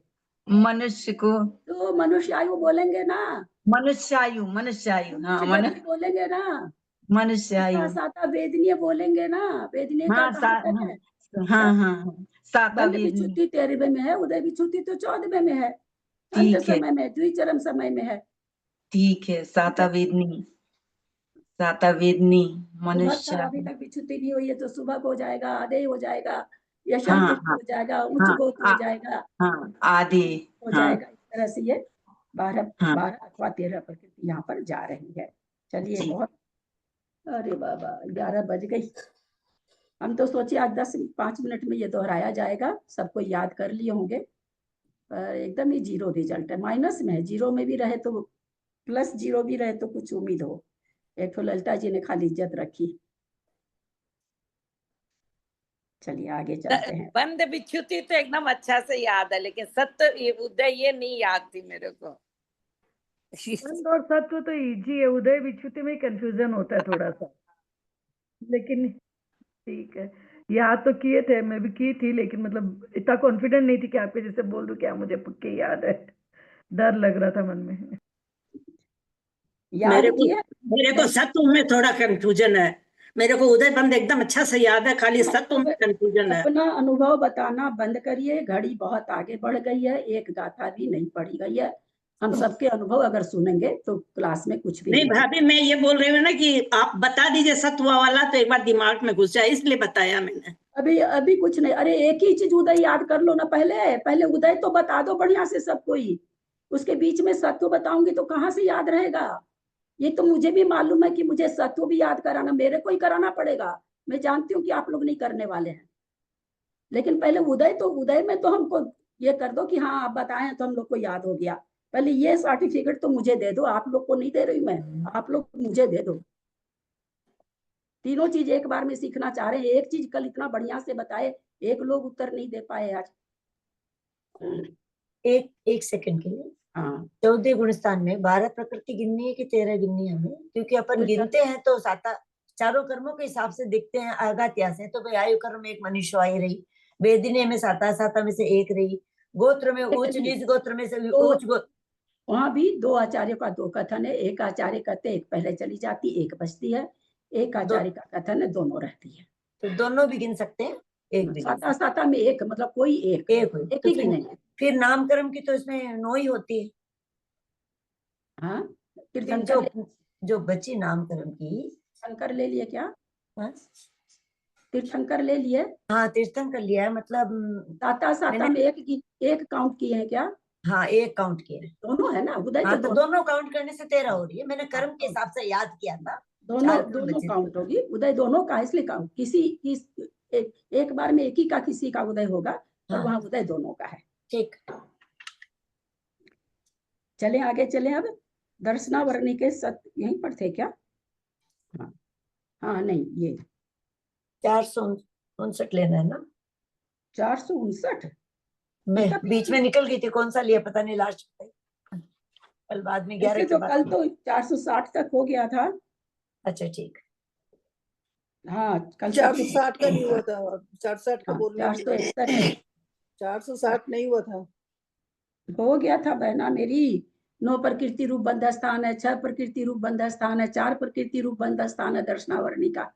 मनुष्य को। तो मनुष्य आयु बोलेंगे ना? मनुष्यायु, हाँ मनुष्य बोलेंगे ना? मनुष्यायु। साता वेदनीय बोलेंगे ना? वेदनीय का हाँ कहाँ तक है? हाँ साता बंद वेदनी। विच्छुद्धि 13वें में है, उदय विच्छुद्धि तो 14वें में है, अंत ठीक है समय में, द्विचरम समय में है। ठीक है, साता वेदनी मनुष्य। अभी तक विच्छुद्धि नहीं हुई है तो सुबह हो जाएगा, आधे हो जाएगा, यशम हाँ कीर्ति हो जाएगा, उच्च गोत्र हो जाएगा, हाँ आदि हो जाएगा। इस तरह से ये 12 हाँ 12 अथवा 13 प्रकृति यहाँ पर जा रही है। चलिए बहुत, अरे बाबा 11 बज गई। हम तो सोचे आज 10-5 मिनट में ये दोहराया जाएगा, सबको याद कर लिए होंगे, पर एकदम ही जीरो रिजल्ट है, माइनस में है। जीरो में भी रहे तो प्लस, जीरो भी रहे तो कुछ उम्मीद हो। एक तो ललिता जी ने खाली इज्जत रखी। चलिए आगे चलते हैं। बंद विच्छुद्धि तो एकदम अच्छा से याद है, लेकिन सत्य उदय ये नहीं याद थी मेरे को। बंद और सत्व तो इजी है, उदय विच्छुद्धि में कंफ्यूजन होता है थोड़ा सा, लेकिन ठीक है। याद तो किए थे, मैं भी की थी, लेकिन मतलब इतना कॉन्फिडेंट नहीं थी कि आपके जैसे बोल दूं क्या मुझे पक्के याद है। डर लग रहा था मन में। मेरे को सत्व में थोड़ा कंफ्यूजन है। मेरे को उदय बंद एकदम अच्छा से याद है, खाली सत्व में कंफ्यूजन है। अपना अनुभव बताना बंद करिए, घड़ी बहुत आगे बढ़ गई है, एक गाथा भी नहीं पढ़ी गई है। हम सबके अनुभव अगर सुनेंगे तो क्लास में कुछ भी नहीं भाभी, मैं ये बोल रही हूँ ना कि आप बता दीजिए सत्व वाला, तो एक बार दिमाग में घुस जाए, इसलिए बताया मैंने। अभी कुछ नहीं। अरे एक ही चीज उदय याद कर लो ना, पहले उदय तो बता दो बढ़िया से सबको ही, उसके बीच में सत्व बताऊंगी तो कहाँ से याद रहेगा? ये तो मुझे भी मालूम है कि मुझे सत्व भी याद कराना मेरे को ही कराना पड़ेगा। मैं जानती हूँ कि आप लोग नहीं करने वाले हैं, लेकिन पहले उदय में तो हमको ये कर दो कि हाँ आप बताएं तो हम लोग को याद हो गया। पहले ये सर्टिफिकेट तो मुझे दे दो, आप लोग को नहीं दे रही मैं, आप लोग मुझे दे दो। तीनों चीज एक बार में सीखना चाह रहे हैं। एक चीज कल इतना बढ़िया से बताए, एक लोग उत्तर नहीं दे पाए आज। एक सेकंड के लिए। हाँ 14 गुण स्थान में 12 प्रकृति गिननी है कि 13 गिननी है हमें? क्योंकि अपन गिनते हैं तो चारों कर्मों के हिसाब से देखते हैं आगात्या से, तो भाई आयु कर्म में एक मनुष्य आई रही, वेदिनी में साता में से एक रही, गोत्र में उच्च नीच गोत्र में से उच्च गोत्र। वहां भी 2 आचार्यों का 2 कथन है। एक आचार्य कहते एक पहले चली जाती, एक बचती है। एक आचार्य का कथन है दोनों रहती है। तो दोनों भी गिन सकते हैं। एक भी साता साता में एक, मतलब कोई एक एक हुई एक तो ही की फिर नहीं है। फिर नामकरण की तो इसमें 9 ही होती है। हाँ, फिर तीर्थंकर जो बची नामकरण की, तीर्थंकर ले लिए क्या? हाँ तीर्थंकर ले लिए, हाँ तीर्थंकर लिया है, मतलब साता साता मैंने, में एक काउंट किए हैं क्या? हाँ एक काउंट किया है। दोनों है ना, उदय हाँ तो तो दोनों काउंट करने से 13 हो रही है। मैंने कर्म के हाँ, हिसाब से याद किया था। दोनों 4 कर्म दोनों बचे थे। काउंट होगी, उदय दोनों का है, इसलिए काउंट एक बार में एक ही का किसी का उदय होगा, पर हाँ वहां उदय दोनों का है। ठीक। चले आगे चले। अब दर्शनावरणी के यहीं पर थे क्या? हाँ हाँ, नहीं ये 459 लेना है ना। 459 मैं बीच में निकल गई थी, कौन सा लिया पता नहीं, लास्ट कल बाद में 11 ऐसे के तो बाद। कल तो 460 तक हो गया था। अच्छा ठीक। हाँ कल 460 का नहीं हुआ था, 460 का बोलने 461 460 नहीं हुआ था। हो गया था बहना मेरी। 9 प्रकृति रूप बंध स्थान है, 6 प्रकृति रूप बंध स्थान है, 4 प्रकृति रूप बंध स्थान है दर्शनावरणी का।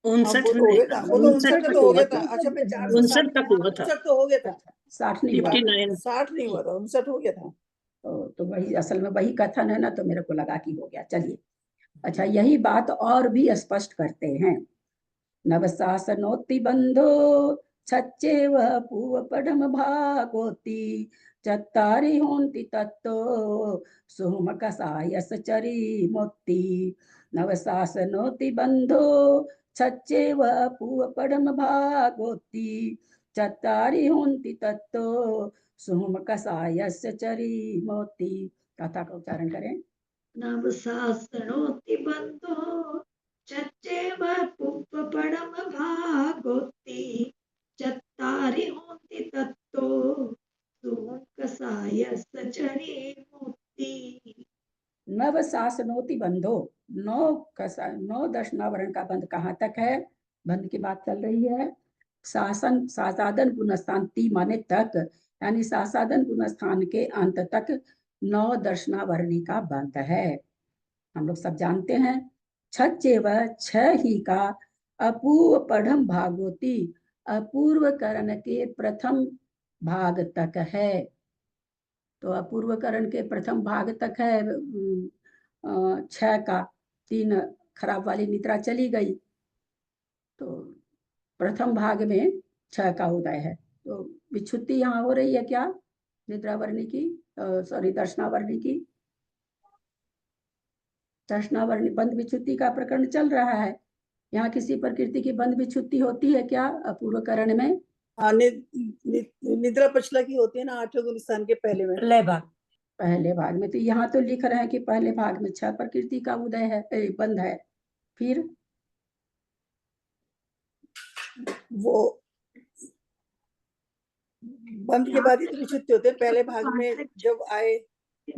59 वो तो हो गया था, वो तो 59 तक तो हो हुआ गया था। था। अच्छा मैं 59 तक हुआ था। 59 तो हो गया था, 60 नहीं हुआ, 59 60 नहीं हुआ था, 59 हो गया था। तो वही असल में वही कथन है ना, तो मेरे को लगा कि हो गया। चलिए, अच्छा यही बात और भी स्पष्ट करते हैं। नवशासनोति बंधो छच्चे वह पूव पढ़म भागोती चत्तारि होन्ति तत्तो सुहुम कसायस चरी मोती। नवशासनोति बंधो छच्चे वह पूव पढ़म भागोती चत्तारि होन्ति तत्तो सुहुम कसायस चरी मोती। कथा का उच्चारण करें। नवशासनोति बंधो चच्चेव पुप्पपडम भागोति चत्तारि होन्ति तत्तो सुमुखसाय सचरी मोती। नव शासनोति बंधो, 9 दर्शनावरण का बंध कहाँ तक है? बंध की बात चल रही है। शासन सासादन गुणस्थान ती माने तक, यानी सासादन गुणस्थान के अंत तक 9 दर्शनावरणी का बंध है। हम लोग सब जानते हैं। छच्चेव 6 ही का अपूर्व पढ़म भागवती, अपूर्व करण के प्रथम भाग तक है। तो अपूर्व करण के प्रथम भाग तक है 6 का। 3 खराब वाली निद्रा चली गई, तो प्रथम भाग में 6 का उदय है। तो विच्छुत्ति यहाँ हो रही है क्या? निद्रावरणी की, सॉरी दर्शनावरणी की। दर्शनावरणी बंध विच्छुत्ति का प्रकरण चल रहा है। यहाँ किसी प्रकृति की बंध विच्छुत्ति होती है क्या अपूर्व करण में? हाँ, निद्रा पचला की होती है ना 8वें गुणस्थान के पहले में, पहले भाग में। तो यहाँ तो लिख रहे हैं कि पहले भाग में 6 प्रकृति का उदय है, बंध है। फिर वो बंद के बाद ही तो विच्छुत्ति होते हैं। पहले भाग में जब आए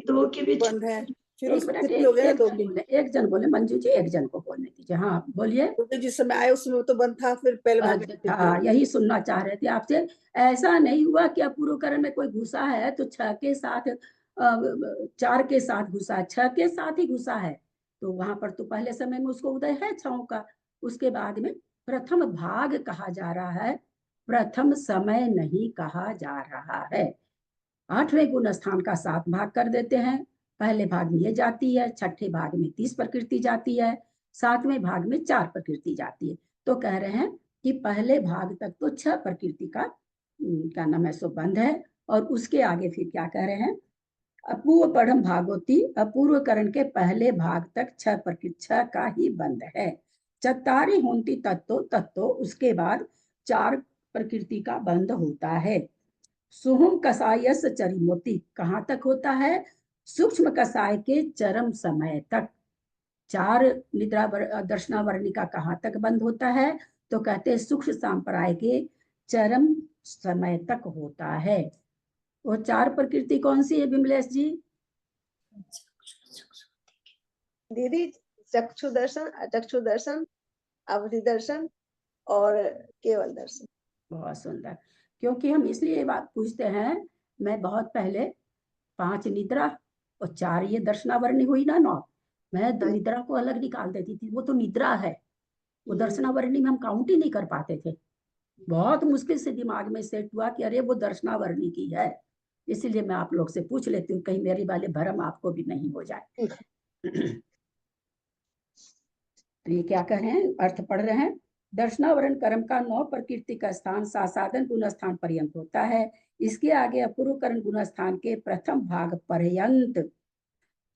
2 के बीच बंद है, फिर एक मिनट, हो गया 2 एक जन बोले, मंजू जी एक जन को बोलने दीजिए। हाँ बोलिए। क्योंकि जिस समय आए उस समय तो बंद था, फिर पहले भाग में हाँ यही सुनना चाह रहे थे आपसे। ऐसा नहीं हुआ कि अपूर्व करण में कोई घुसा है तो 6 के साथ 4 के साथ घुसा है, 6 के साथ ही घुसा है। तो वहां पर तो पहले समय में उसको उदय है 6 का। उसके बाद में प्रथम भाग कहा जा रहा है, प्रथम समय नहीं कहा जा रहा है। 8वें गुण स्थान का 7 भाग कर देते हैं। पहले भाग में ये जाती है, 6ठे भाग में 30 प्रकृति जाती है, 7वें भाग में 4 प्रकृति जाती है। तो कह रहे हैं कि पहले भाग तक तो 6 प्रकृति का क्या नाम है सो बंध है। और उसके आगे फिर क्या कह रहे हैं? अपूर्व पढ़म भागवती, अपूर्व करण के पहले भाग तक 6 प्रकृति 6 का ही बंध है। चत्तारि होन्ति तत्तो, तत्तो उसके बाद 4 प्रकृति का बंध होता है। सुहुम कसायस चरिमोती कहाँ तक होता है? सूक्ष्म कसाय के चरम समय तक। 4 निद्रा दर्शनावरणी का कहाँ तक बंद होता है? तो कहते हैं सूक्ष्म संप्राय के चरम समय तक होता है। वो 4 प्रकृति कौन सी है विमलेश जी? दीदी चक्षु दर्शन, अचक्षु दर्शन, अवधि दर्शन और केवल दर्शन। बहुत सुंदर। क्योंकि हम इसलिए बात पूछते हैं, मैं बहुत पहले 5 निद्रा और 4 ये दर्शनावरणी हुई ना 9, मैं निद्रा को अलग निकाल देती थी। वो तो निद्रा है, वो दर्शनावरणी में हम काउंट ही नहीं कर पाते थे। बहुत मुश्किल से दिमाग में सेट हुआ कि अरे वो दर्शनावर्णी की है, इसीलिए मैं आप लोग से पूछ लेती हूँ कहीं मेरी वाले भरम आपको भी नहीं हो जाए। तो ये क्या कह रहे हैं, अर्थ पढ़ रहे हैं। दर्शनावरण कर्म का 9 प्रकृति का स्थान सासाधन गुण स्थान पर्यंत होता है। इसके आगे अपूर्व करण गुण स्थान के प्रथम भाग पर्यंत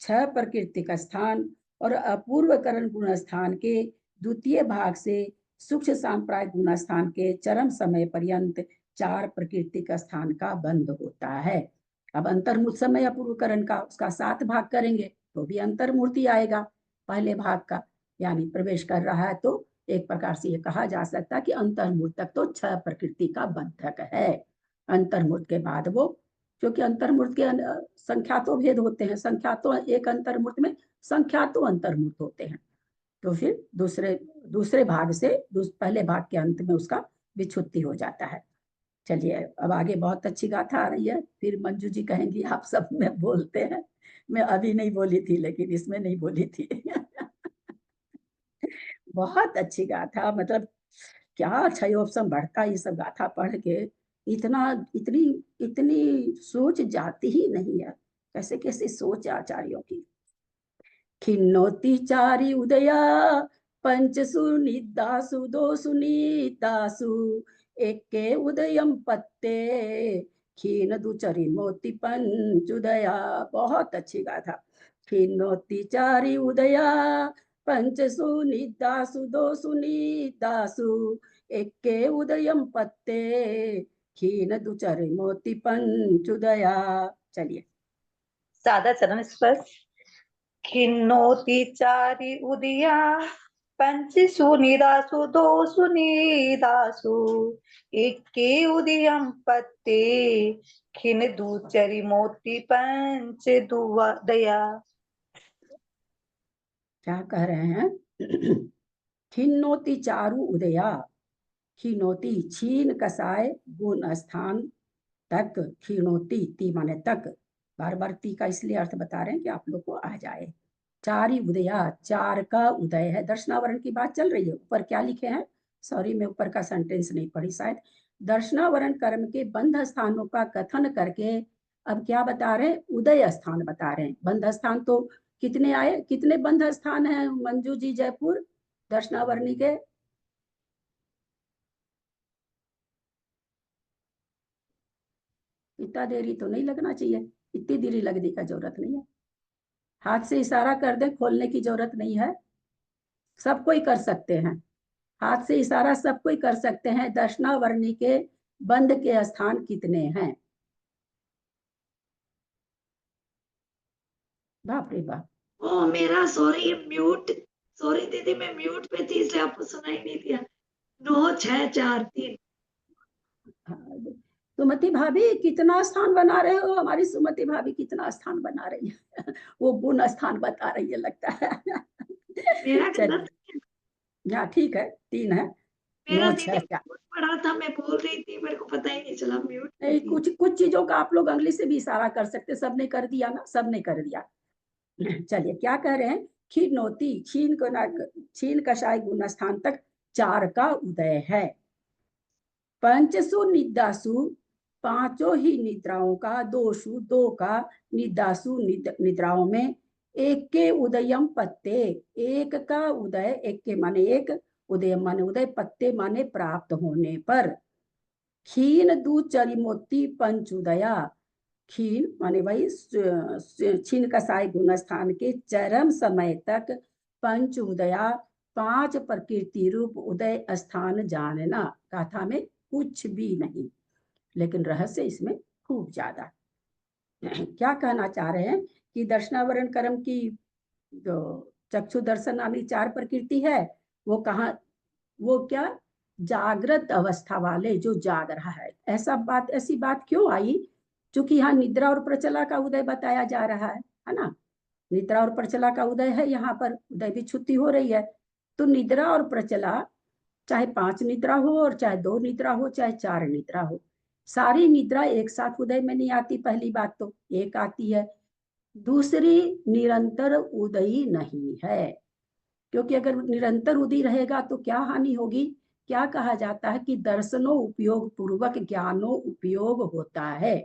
6 प्रकृति का स्थान और अपूर्व करण गुण स्थान के द्वितीय भाग से सूक्ष्म सांप्राय गुण स्थान के चरम समय पर्यंत 4 प्रकृति का स्थान का बंध होता है। अब अंतर्मुख समय अपूर्व करण का उसका 7 भाग करेंगे तो भी अंतर्मूर्ति आएगा पहले भाग का, यानी प्रवेश कर रहा है। तो एक प्रकार से ये कहा जा सकता है कि अंतर्मूर्त तक तो 6 प्रकृति का बंधक है। अंतर्मूर्त के बाद वो, क्योंकि अंतर्मूर्त के संख्या तो भेद होते हैं, संख्या तो एक अंतर्मूर्त में संख्या तो अंतर्मूर्त होते हैं, तो फिर दूसरे भाग से पहले भाग के अंत में उसका विच्छुत्ति हो जाता है। चलिए अब आगे बहुत अच्छी गाथा आ रही है, फिर मंजू जी कहेंगी आप सब में बोलते हैं। मैं अभी नहीं बोली थी लेकिन इसमें नहीं बोली थी। बहुत अच्छी गाथा, मतलब क्या क्षयोपम बढ़ता, ये सब गाथा पढ़ के इतनी सोच जाती ही नहीं है। कैसे कैसे सोच आचार्यों की। खिन्नोति चारि उदया पंचसु निदासु दोसु निदासु एके उदयम पत्ते खीन दुचरी मोती पंचुदया। बहुत अच्छी गाथा। खिन्नोति चारि उदया पंचसु निदासु दोसु निदासु एके उदयम पत्ते खीन दुचरी मोती पंचुदया। चलिए सादा चरण स्पर्श। खिन्नोति चारि उदया पंचसु निदासु दोसु निदासु एके उदयम पत्ते खिन दूचरि मोती पंच दया। क्या कह रहे हैं? खिन्नोति चारु उदया, खिनोति छीन कसाय गुण स्थान तक, खिनोति ती माने तक, बार बार ती का इसलिए अर्थ बता रहे हैं कि आप लोग को आ जाए। चारि उदया, 4 का उदय है। दर्शनावरण की बात चल रही है। ऊपर क्या लिखे हैं, सॉरी मैं ऊपर का सेंटेंस नहीं पढ़ी शायद। दर्शनावरण कर्म के बंध स्थानों का कथन करके अब क्या बता रहे हैं, उदय स्थान बता रहे हैं। बंध स्थान तो कितने आए, कितने बंध स्थान है मंजू जी जयपुर दर्शनावरणी के? इतना देरी तो नहीं लगना चाहिए, इतनी देरी लगने का जरूरत नहीं है। हाथ से इशारा कर दे, खोलने की जरूरत नहीं है, सब कोई कर सकते हैं। हाथ से इशारा सब कोई कर सकते हैं। दर्शनावरणी के बंद के स्थान कितने हैं? बाप रे बाप। ओ मेरा सॉरी म्यूट, सॉरी दीदी मैं म्यूट पे थी इसलिए आपको सुनाई नहीं दिया। 9 6 4 3। सुमति भाभी कितना स्थान बना रहे हो? हमारी सुमति भाभी कितना स्थान बना रही है? वो गुण स्थान बता रही है लगता है। चलिए हाँ ठीक है, 3 है। मेरा 9 6 4 पढ़ा था, मैं बोल रही थी, मेरे को पता ही नहीं चला म्यूट। नहीं, कुछ चीजों का आप लोग अंगली से भी इशारा कर सकते, सब ने कर दिया ना, सब ने कर दिया। चलिए क्या कह रहे हैं, खिन्नोति छीन कषाय गुण स्थान तक 4 का उदय है। पंचसु निदासु, 5 ही निद्राओं का, दोषु 2 का, निदासु निद्राओं में, एक के उदयम पत्ते, एक का उदय, एक के माने एक, उदय माने उदय, पत्ते माने प्राप्त होने पर। खीन दुचरिमोती पंचुदया, खीन माने वही छीन कसाई गुण स्थान के चरम समय तक पंच उदया 5 प्रकृति रूप उदय स्थान जानना। गाथा में कुछ भी नहीं, लेकिन रहस्य इसमें खूब ज्यादा। क्या कहना चाह रहे हैं कि दर्शनावरण कर्म की जो चक्षु दर्शन नामी 4 प्रकृति है, वो कहाँ, वो क्या जागृत अवस्था वाले जो जाग रहा है। ऐसी बात क्यों आई? क्योंकि यहाँ निद्रा और प्रचला का उदय बताया जा रहा है ना। निद्रा और प्रचला का उदय है, यहाँ पर उदय भी छुट्टी हो रही है। तो निद्रा और प्रचला, चाहे 5 निद्रा हो और चाहे 2 निद्रा हो, चाहे 4 निद्रा हो, सारी निद्रा एक साथ उदय में नहीं आती। पहली बात तो एक आती है, दूसरी निरंतर उदयी नहीं है। क्योंकि अगर निरंतर उदय रहेगा तो क्या हानि होगी क्या कहा जाता है कि दर्शनों उपयोग पूर्वक ज्ञानो उपयोग होता है।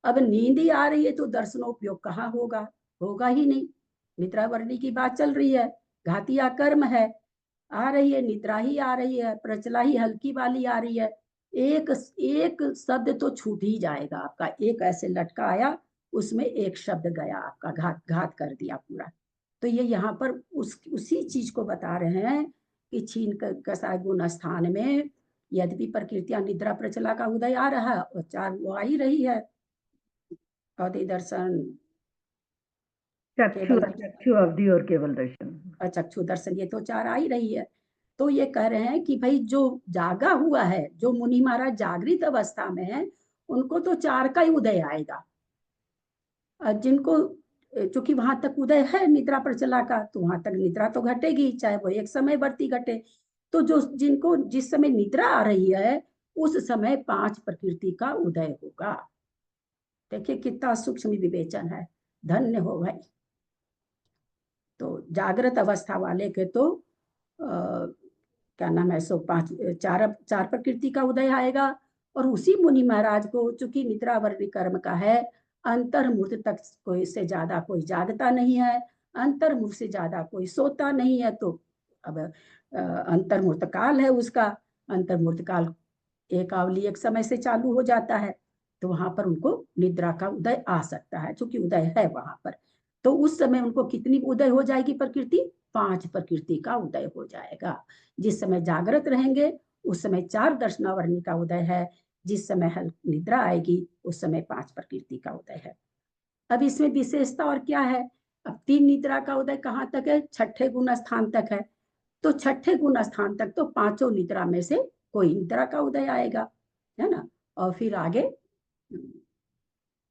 अब नींद ही आ रही है तो दर्शनों उपयोग कहाँ होगा, होगा ही नहीं। निद्रावर्णी की बात चल रही है, घातिया कर्म है, आ रही है निद्रा ही आ रही है, प्रचला ही हल्की वाली आ रही है, एक एक शब्द तो छूट ही जाएगा आपका। एक ऐसे लटका आया, उसमें एक शब्द गया आपका, घात कर दिया पूरा। तो ये यहाँ पर उसी चीज को बता रहे हैं कि छीन कसाय गुण स्थान में यद्यपि प्रकृतियां निद्रा प्रचला का उदय आ रहा है और चार वो आ ही रही है, अवधि दर्शन, चक्षु अवधि और केवल दर्शन, चक्षु दर्शन, ये तो चार आ ही रही है। तो ये कह रहे हैं कि भाई जो जागा हुआ है, जो मुनि महाराज जागृत अवस्था में है, उनको तो चार का ही उदय आएगा। जिनको चूंकि वहां तक उदय है निद्रा प्रचला का, तो वहां तक निद्रा तो घटेगी, चाहे वो एक समय वर्ती घटे। तो जो जिनको जिस समय निद्रा आ रही है उस समय पांच प्रकृति का उदय होगा। देखिए कितना सूक्ष्म विवेचन है, धन्य हो भाई। तो जागृत अवस्था वाले के तो क्या नाम है, सो चार प्रकृति का उदय आएगा। और उसी मुनि महाराज को चूंकि निद्रावर्णी कर्म का है, अंतर्मुहूर्त तक कोई से ज्यादा कोई जागता नहीं है, अंतर्मुहूर्त से ज्यादा कोई सोता नहीं है। तो अब अंतर्मुहूर्त काल है उसका, अंतर्मुहूर्त काल एक आवली एक समय से चालू हो जाता है, तो वहां पर उनको निद्रा का उदय आ सकता है, चूंकि उदय है वहां पर। तो उस समय उनको कितनी उदय हो जाएगी प्रकृति, पांच प्रकृति का उदय हो जाएगा। जिस समय जागृत रहेंगे उस समय चार दर्शनावर्णी का उदय है, जिस समय निद्रा आएगी उस समय पांच प्रकृति का उदय है। अब इसमें विशेषता और क्या है, अब तीन निद्रा का उदय कहाँ तक है, छठे गुण स्थान तक है। तो छठे गुण स्थान तक तो पांचों निद्रा में से कोई निद्रा का उदय आएगा, है ना। और फिर आगे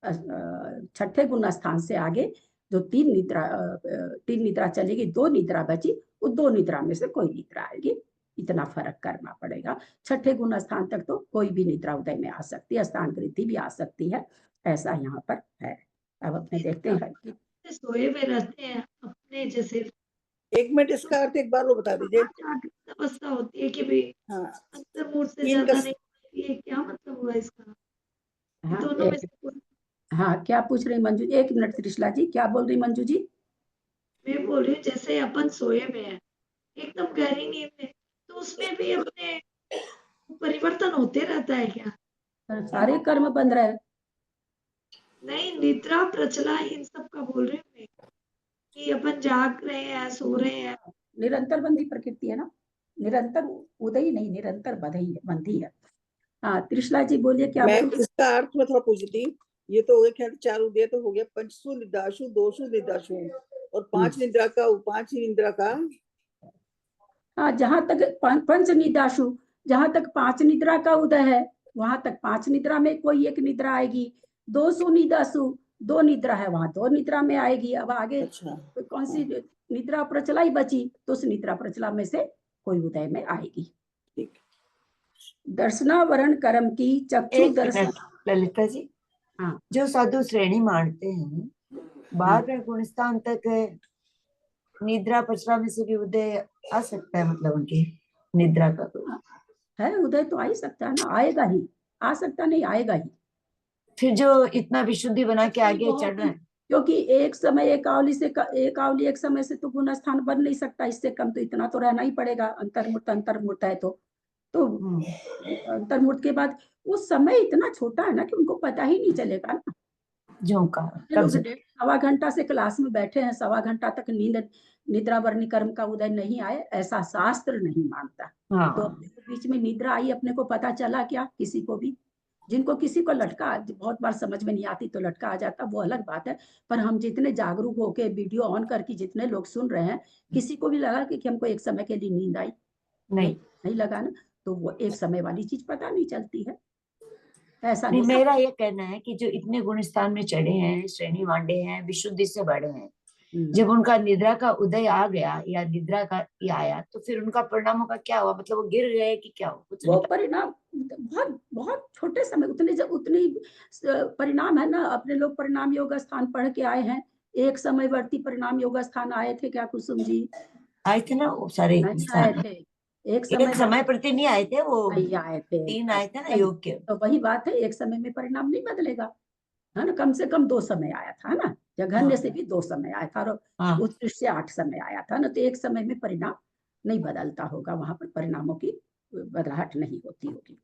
छठे गुण स्थान से आगे जो तीन निद्रा चलेगी, दो निद्रा बची, वो दो निद्रा में से कोई निद्रा आएगी, इतना फर्क करना पड़ेगा। छठे गुण स्थान तक तो कोई भी निद्रा उदय में आ सकती है, स्थान वृद्धि भी आ सकती है, ऐसा यहाँ पर है। अब अपने देखते हैं कि सोए हुए रहते हैं अपने जैसे। एक मिनट, इसका अर्थ एक बार वो बता दीजिए। जागृत अवस्था होती है कि भाई हाँ, अंतर्मुहूर्त से ज्यादा नहीं, ये क्या मतलब हुआ इसका? हाँ, दोनों में से कोई। हाँ, क्या पूछ रही मंजू जी? एक मिनट त्रिशला जी, क्या बोल रही मंजू जी? मैं बोल रही हूँ जैसे अपन सोए में है एकदम गहरी नींद में, तो उसमें भी अपने परिवर्तन होते रहता है क्या? सारे कर्म बंद रहे। नहीं, निद्रा प्रचला इन सब का बोल रही हूँ मैं, कि अपन जाग रहे हैं, सो रहे हैं। निरंतर बंदी प्रकृति है ना, निरंतर उदय नहीं, निरंतर बंदी है। हाँ त्रिशला जी बोलिए, क्या मैं इसका अर्थ में थोड़ा पूछती थी। ये तो हो गया, ख्याल चार उदय तो हो गया, पंचसु निदाशु, दोषु निदाशु, और पांच निद्रा का हाँ, जहां तक पंच निदाशु, जहां तक पांच निद्रा का उदय है वहां तक पांच निद्रा में कोई एक निद्रा आएगी। दो सुनिदासु, दो निद्रा है, वहां दो निद्रा में आएगी। अब आगे कौन सी निद्रा प्रचला ही बची, तो उस निद्रा प्रचला में से कोई उदय में आएगी। दर्शनावरण कर्म की चक्षु दर्शन। ललिता जी, हाँ, जो साधु श्रेणी मानते हैं 12वें गुणस्थान तक निद्रा प्रचला में से भी उदय आ सकता है, मतलब उनकी निद्रा का है उदय तो आ ही सकता है ना, आएगा ही, आ सकता नहीं, आएगा ही। फिर जो इतना विशुद्धि बना के आगे चढ़ना है, क्योंकि एक समय एक आवली एक समय से तो गुण स्थान बन नहीं सकता, इससे कम तो इतना तो रहना ही पड़ेगा। अंतर्मुहूर्त है तो अंतर्मुहूर्त के बाद वो समय इतना छोटा है ना कि उनको पता ही नहीं चलेगा ना। जो का सवा घंटा से क्लास में बैठे हैं, सवा घंटा तक निद्रावर्णी कर्म का उदय नहीं आए, ऐसा शास्त्र नहीं मानता। तो बीच में निद्रा आई, अपने को पता चला क्या? किसी को भी, जिनको किसी को लटका, बहुत बार समझ में नहीं आती तो लटका आ जाता, वो अलग बात है। पर हम जितने जागरूक होके वीडियो ऑन करके जितने लोग सुन रहे हैं, किसी को भी लगा कि हमको एक समय के लिए नींद आई? नहीं लगा ना। तो वो एक समय वाली चीज पता नहीं चलती है, ऐसा नहीं। मेरा ये कहना है कि जो इतने गुण स्थान में चढ़े हैं, श्रेणी मांडे हैं, विशुद्धि से बढ़े हैं, जब उनका निद्रा का उदय आ गया या निद्रा का आया, तो फिर उनका परिणामों का क्या हुआ? मतलब वो गिर गए कि क्या हुआ? वो परिणाम बहुत बहुत छोटे समय, उतनी परिणाम है ना। अपने लोग परिणाम योग स्थान पढ़ के आए हैं, एक समयवर्ती परिणाम योग स्थान आए थे क्या कुसुम जी? आए थे ना वो सारे नहीं आए थे, एक एक समय प्रति नहीं आए थे वो, नहीं आए थे, 3 आए थे ना नहीं, योग के। तो वही बात है, एक समय में परिणाम नहीं बदलेगा, है ना। कम से कम 2 समय आया था ना, जघन्य से भी 2 समय आया था, और उत्कृष्ट से 8 समय आया था ना, तो एक समय में परिणाम नहीं बदलता होगा, वहां पर परिणामों की बदलाहट नहीं होती होगी,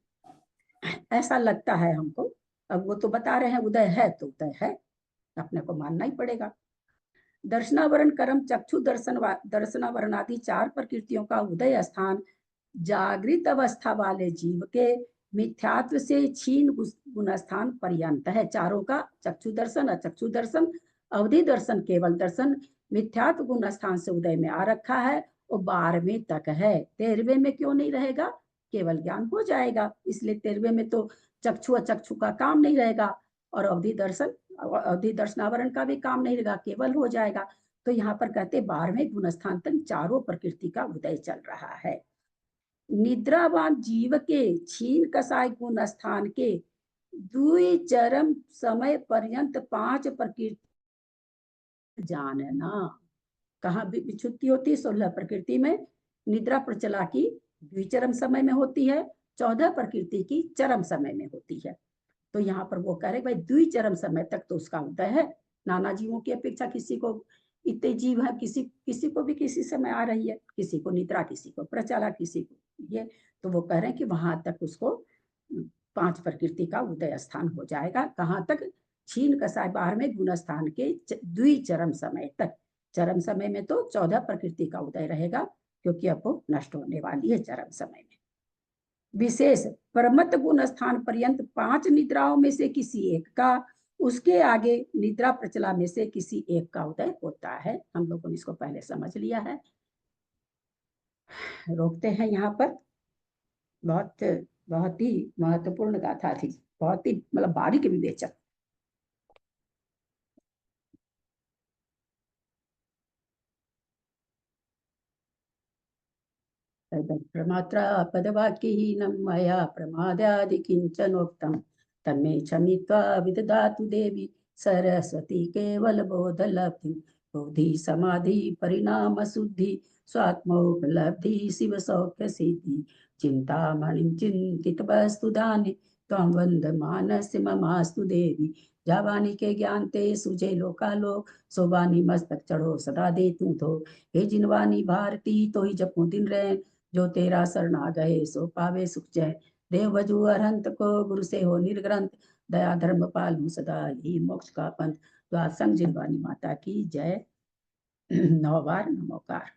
ऐसा लगता है हमको। अब वो तो बता रहे हैं उदय है तो उदय है, अपने को मानना ही पड़ेगा। दर्शनावरण कर्म चक्षु दर्शनावरण आदि 4 प्रकृतियों का उदय स्थान जागृत अवस्था वाले जीव के मिथ्यात्व से क्षीण गुणस्थान पर्यंत है। चारों का चक्षु दर्शन, अचक्षु दर्शन, अवधि दर्शन, केवल दर्शन मिथ्यात्व गुणस्थान से उदय में आ रखा है और 12वें तक है। 13वें में क्यों नहीं रहेगा? केवल ज्ञान हो जाएगा, इसलिए 13वें में तो चक्षु अचक्षु का काम नहीं रहेगा और अवधि दर्शनावरण का भी काम नहीं रहेगा, केवल हो जाएगा। तो यहाँ पर कहते 12वें गुणस्थान तक चारों प्रकृति का उदय चल रहा है। निद्रावान जीव के क्षीण कसाय गुण स्थान के द्विचरम समय पर्यंत 5 प्रकृति जानना। कहाँ विच्छुद्धि होती है? 16 प्रकृति में। निद्रा प्रचला की द्विचरम समय में होती है, 14 प्रकृति की चरम समय में होती है। तो यहाँ पर वो कह रहे भाई द्विचरम समय तक तो उसका उदय है। नाना जीवों की अपेक्षा किसी को इतने जीव है, किसी को भी किसी समय आ रही है, किसी को निद्रा, किसी को प्रचला, किसी को ये। तो वो कह रहे हैं कि वहां तक उसको 5 प्रकृति का उदय स्थान हो जाएगा। कहाँ तक? क्षीण कसाय 12वें गुण स्थान के द्विचरम समय तक। चरम समय में तो 14 प्रकृति का उदय रहेगा, क्योंकि अब वो नष्ट होने वाली है चरम समय में। विशेष परमत गुण स्थान पर्यंत 5 निद्राओं में से किसी एक का, उसके आगे निद्रा प्रचला में से किसी एक का उदय होता है। हम लोगों ने इसको पहले समझ लिया है। रोकते हैं यहाँ पर। बहुत ही महत्वपूर्ण गाथा थी, बहुत ही मतलब बारीक विवेचक। प्रमात्रा पदवाक्यहीनं मया प्रमादादि किंचनोक्तं तन्मे क्षमित्वा विदधातु देवी सरस्वती केवलबोधलब्धिं। बोधि समाधि परिणाम शुद्धि स्वात्मोपलब्धि शिव सौख्य सिद्धि। चिंतामणिं चिंतित वस्तुदानि त्वं वन्दमानस्य ममास्तु देवी। जावानी के ज्ञान ते सुझे लोकालो, सोबानी मस्तक चढ़ो सदा दे तू धो। हे जिनवानी भारती तो ही जपो दिन रैन, जो तेरा शरण आ गए सो पावे सुख जय। देव वजू अरहंत को गुरु से हो निर्ग्रंथ, दया धर्म पालू सदा ही मोक्ष का पंथ। द्वार संग जिनवानी माता की जय। 9 बार नमोकार।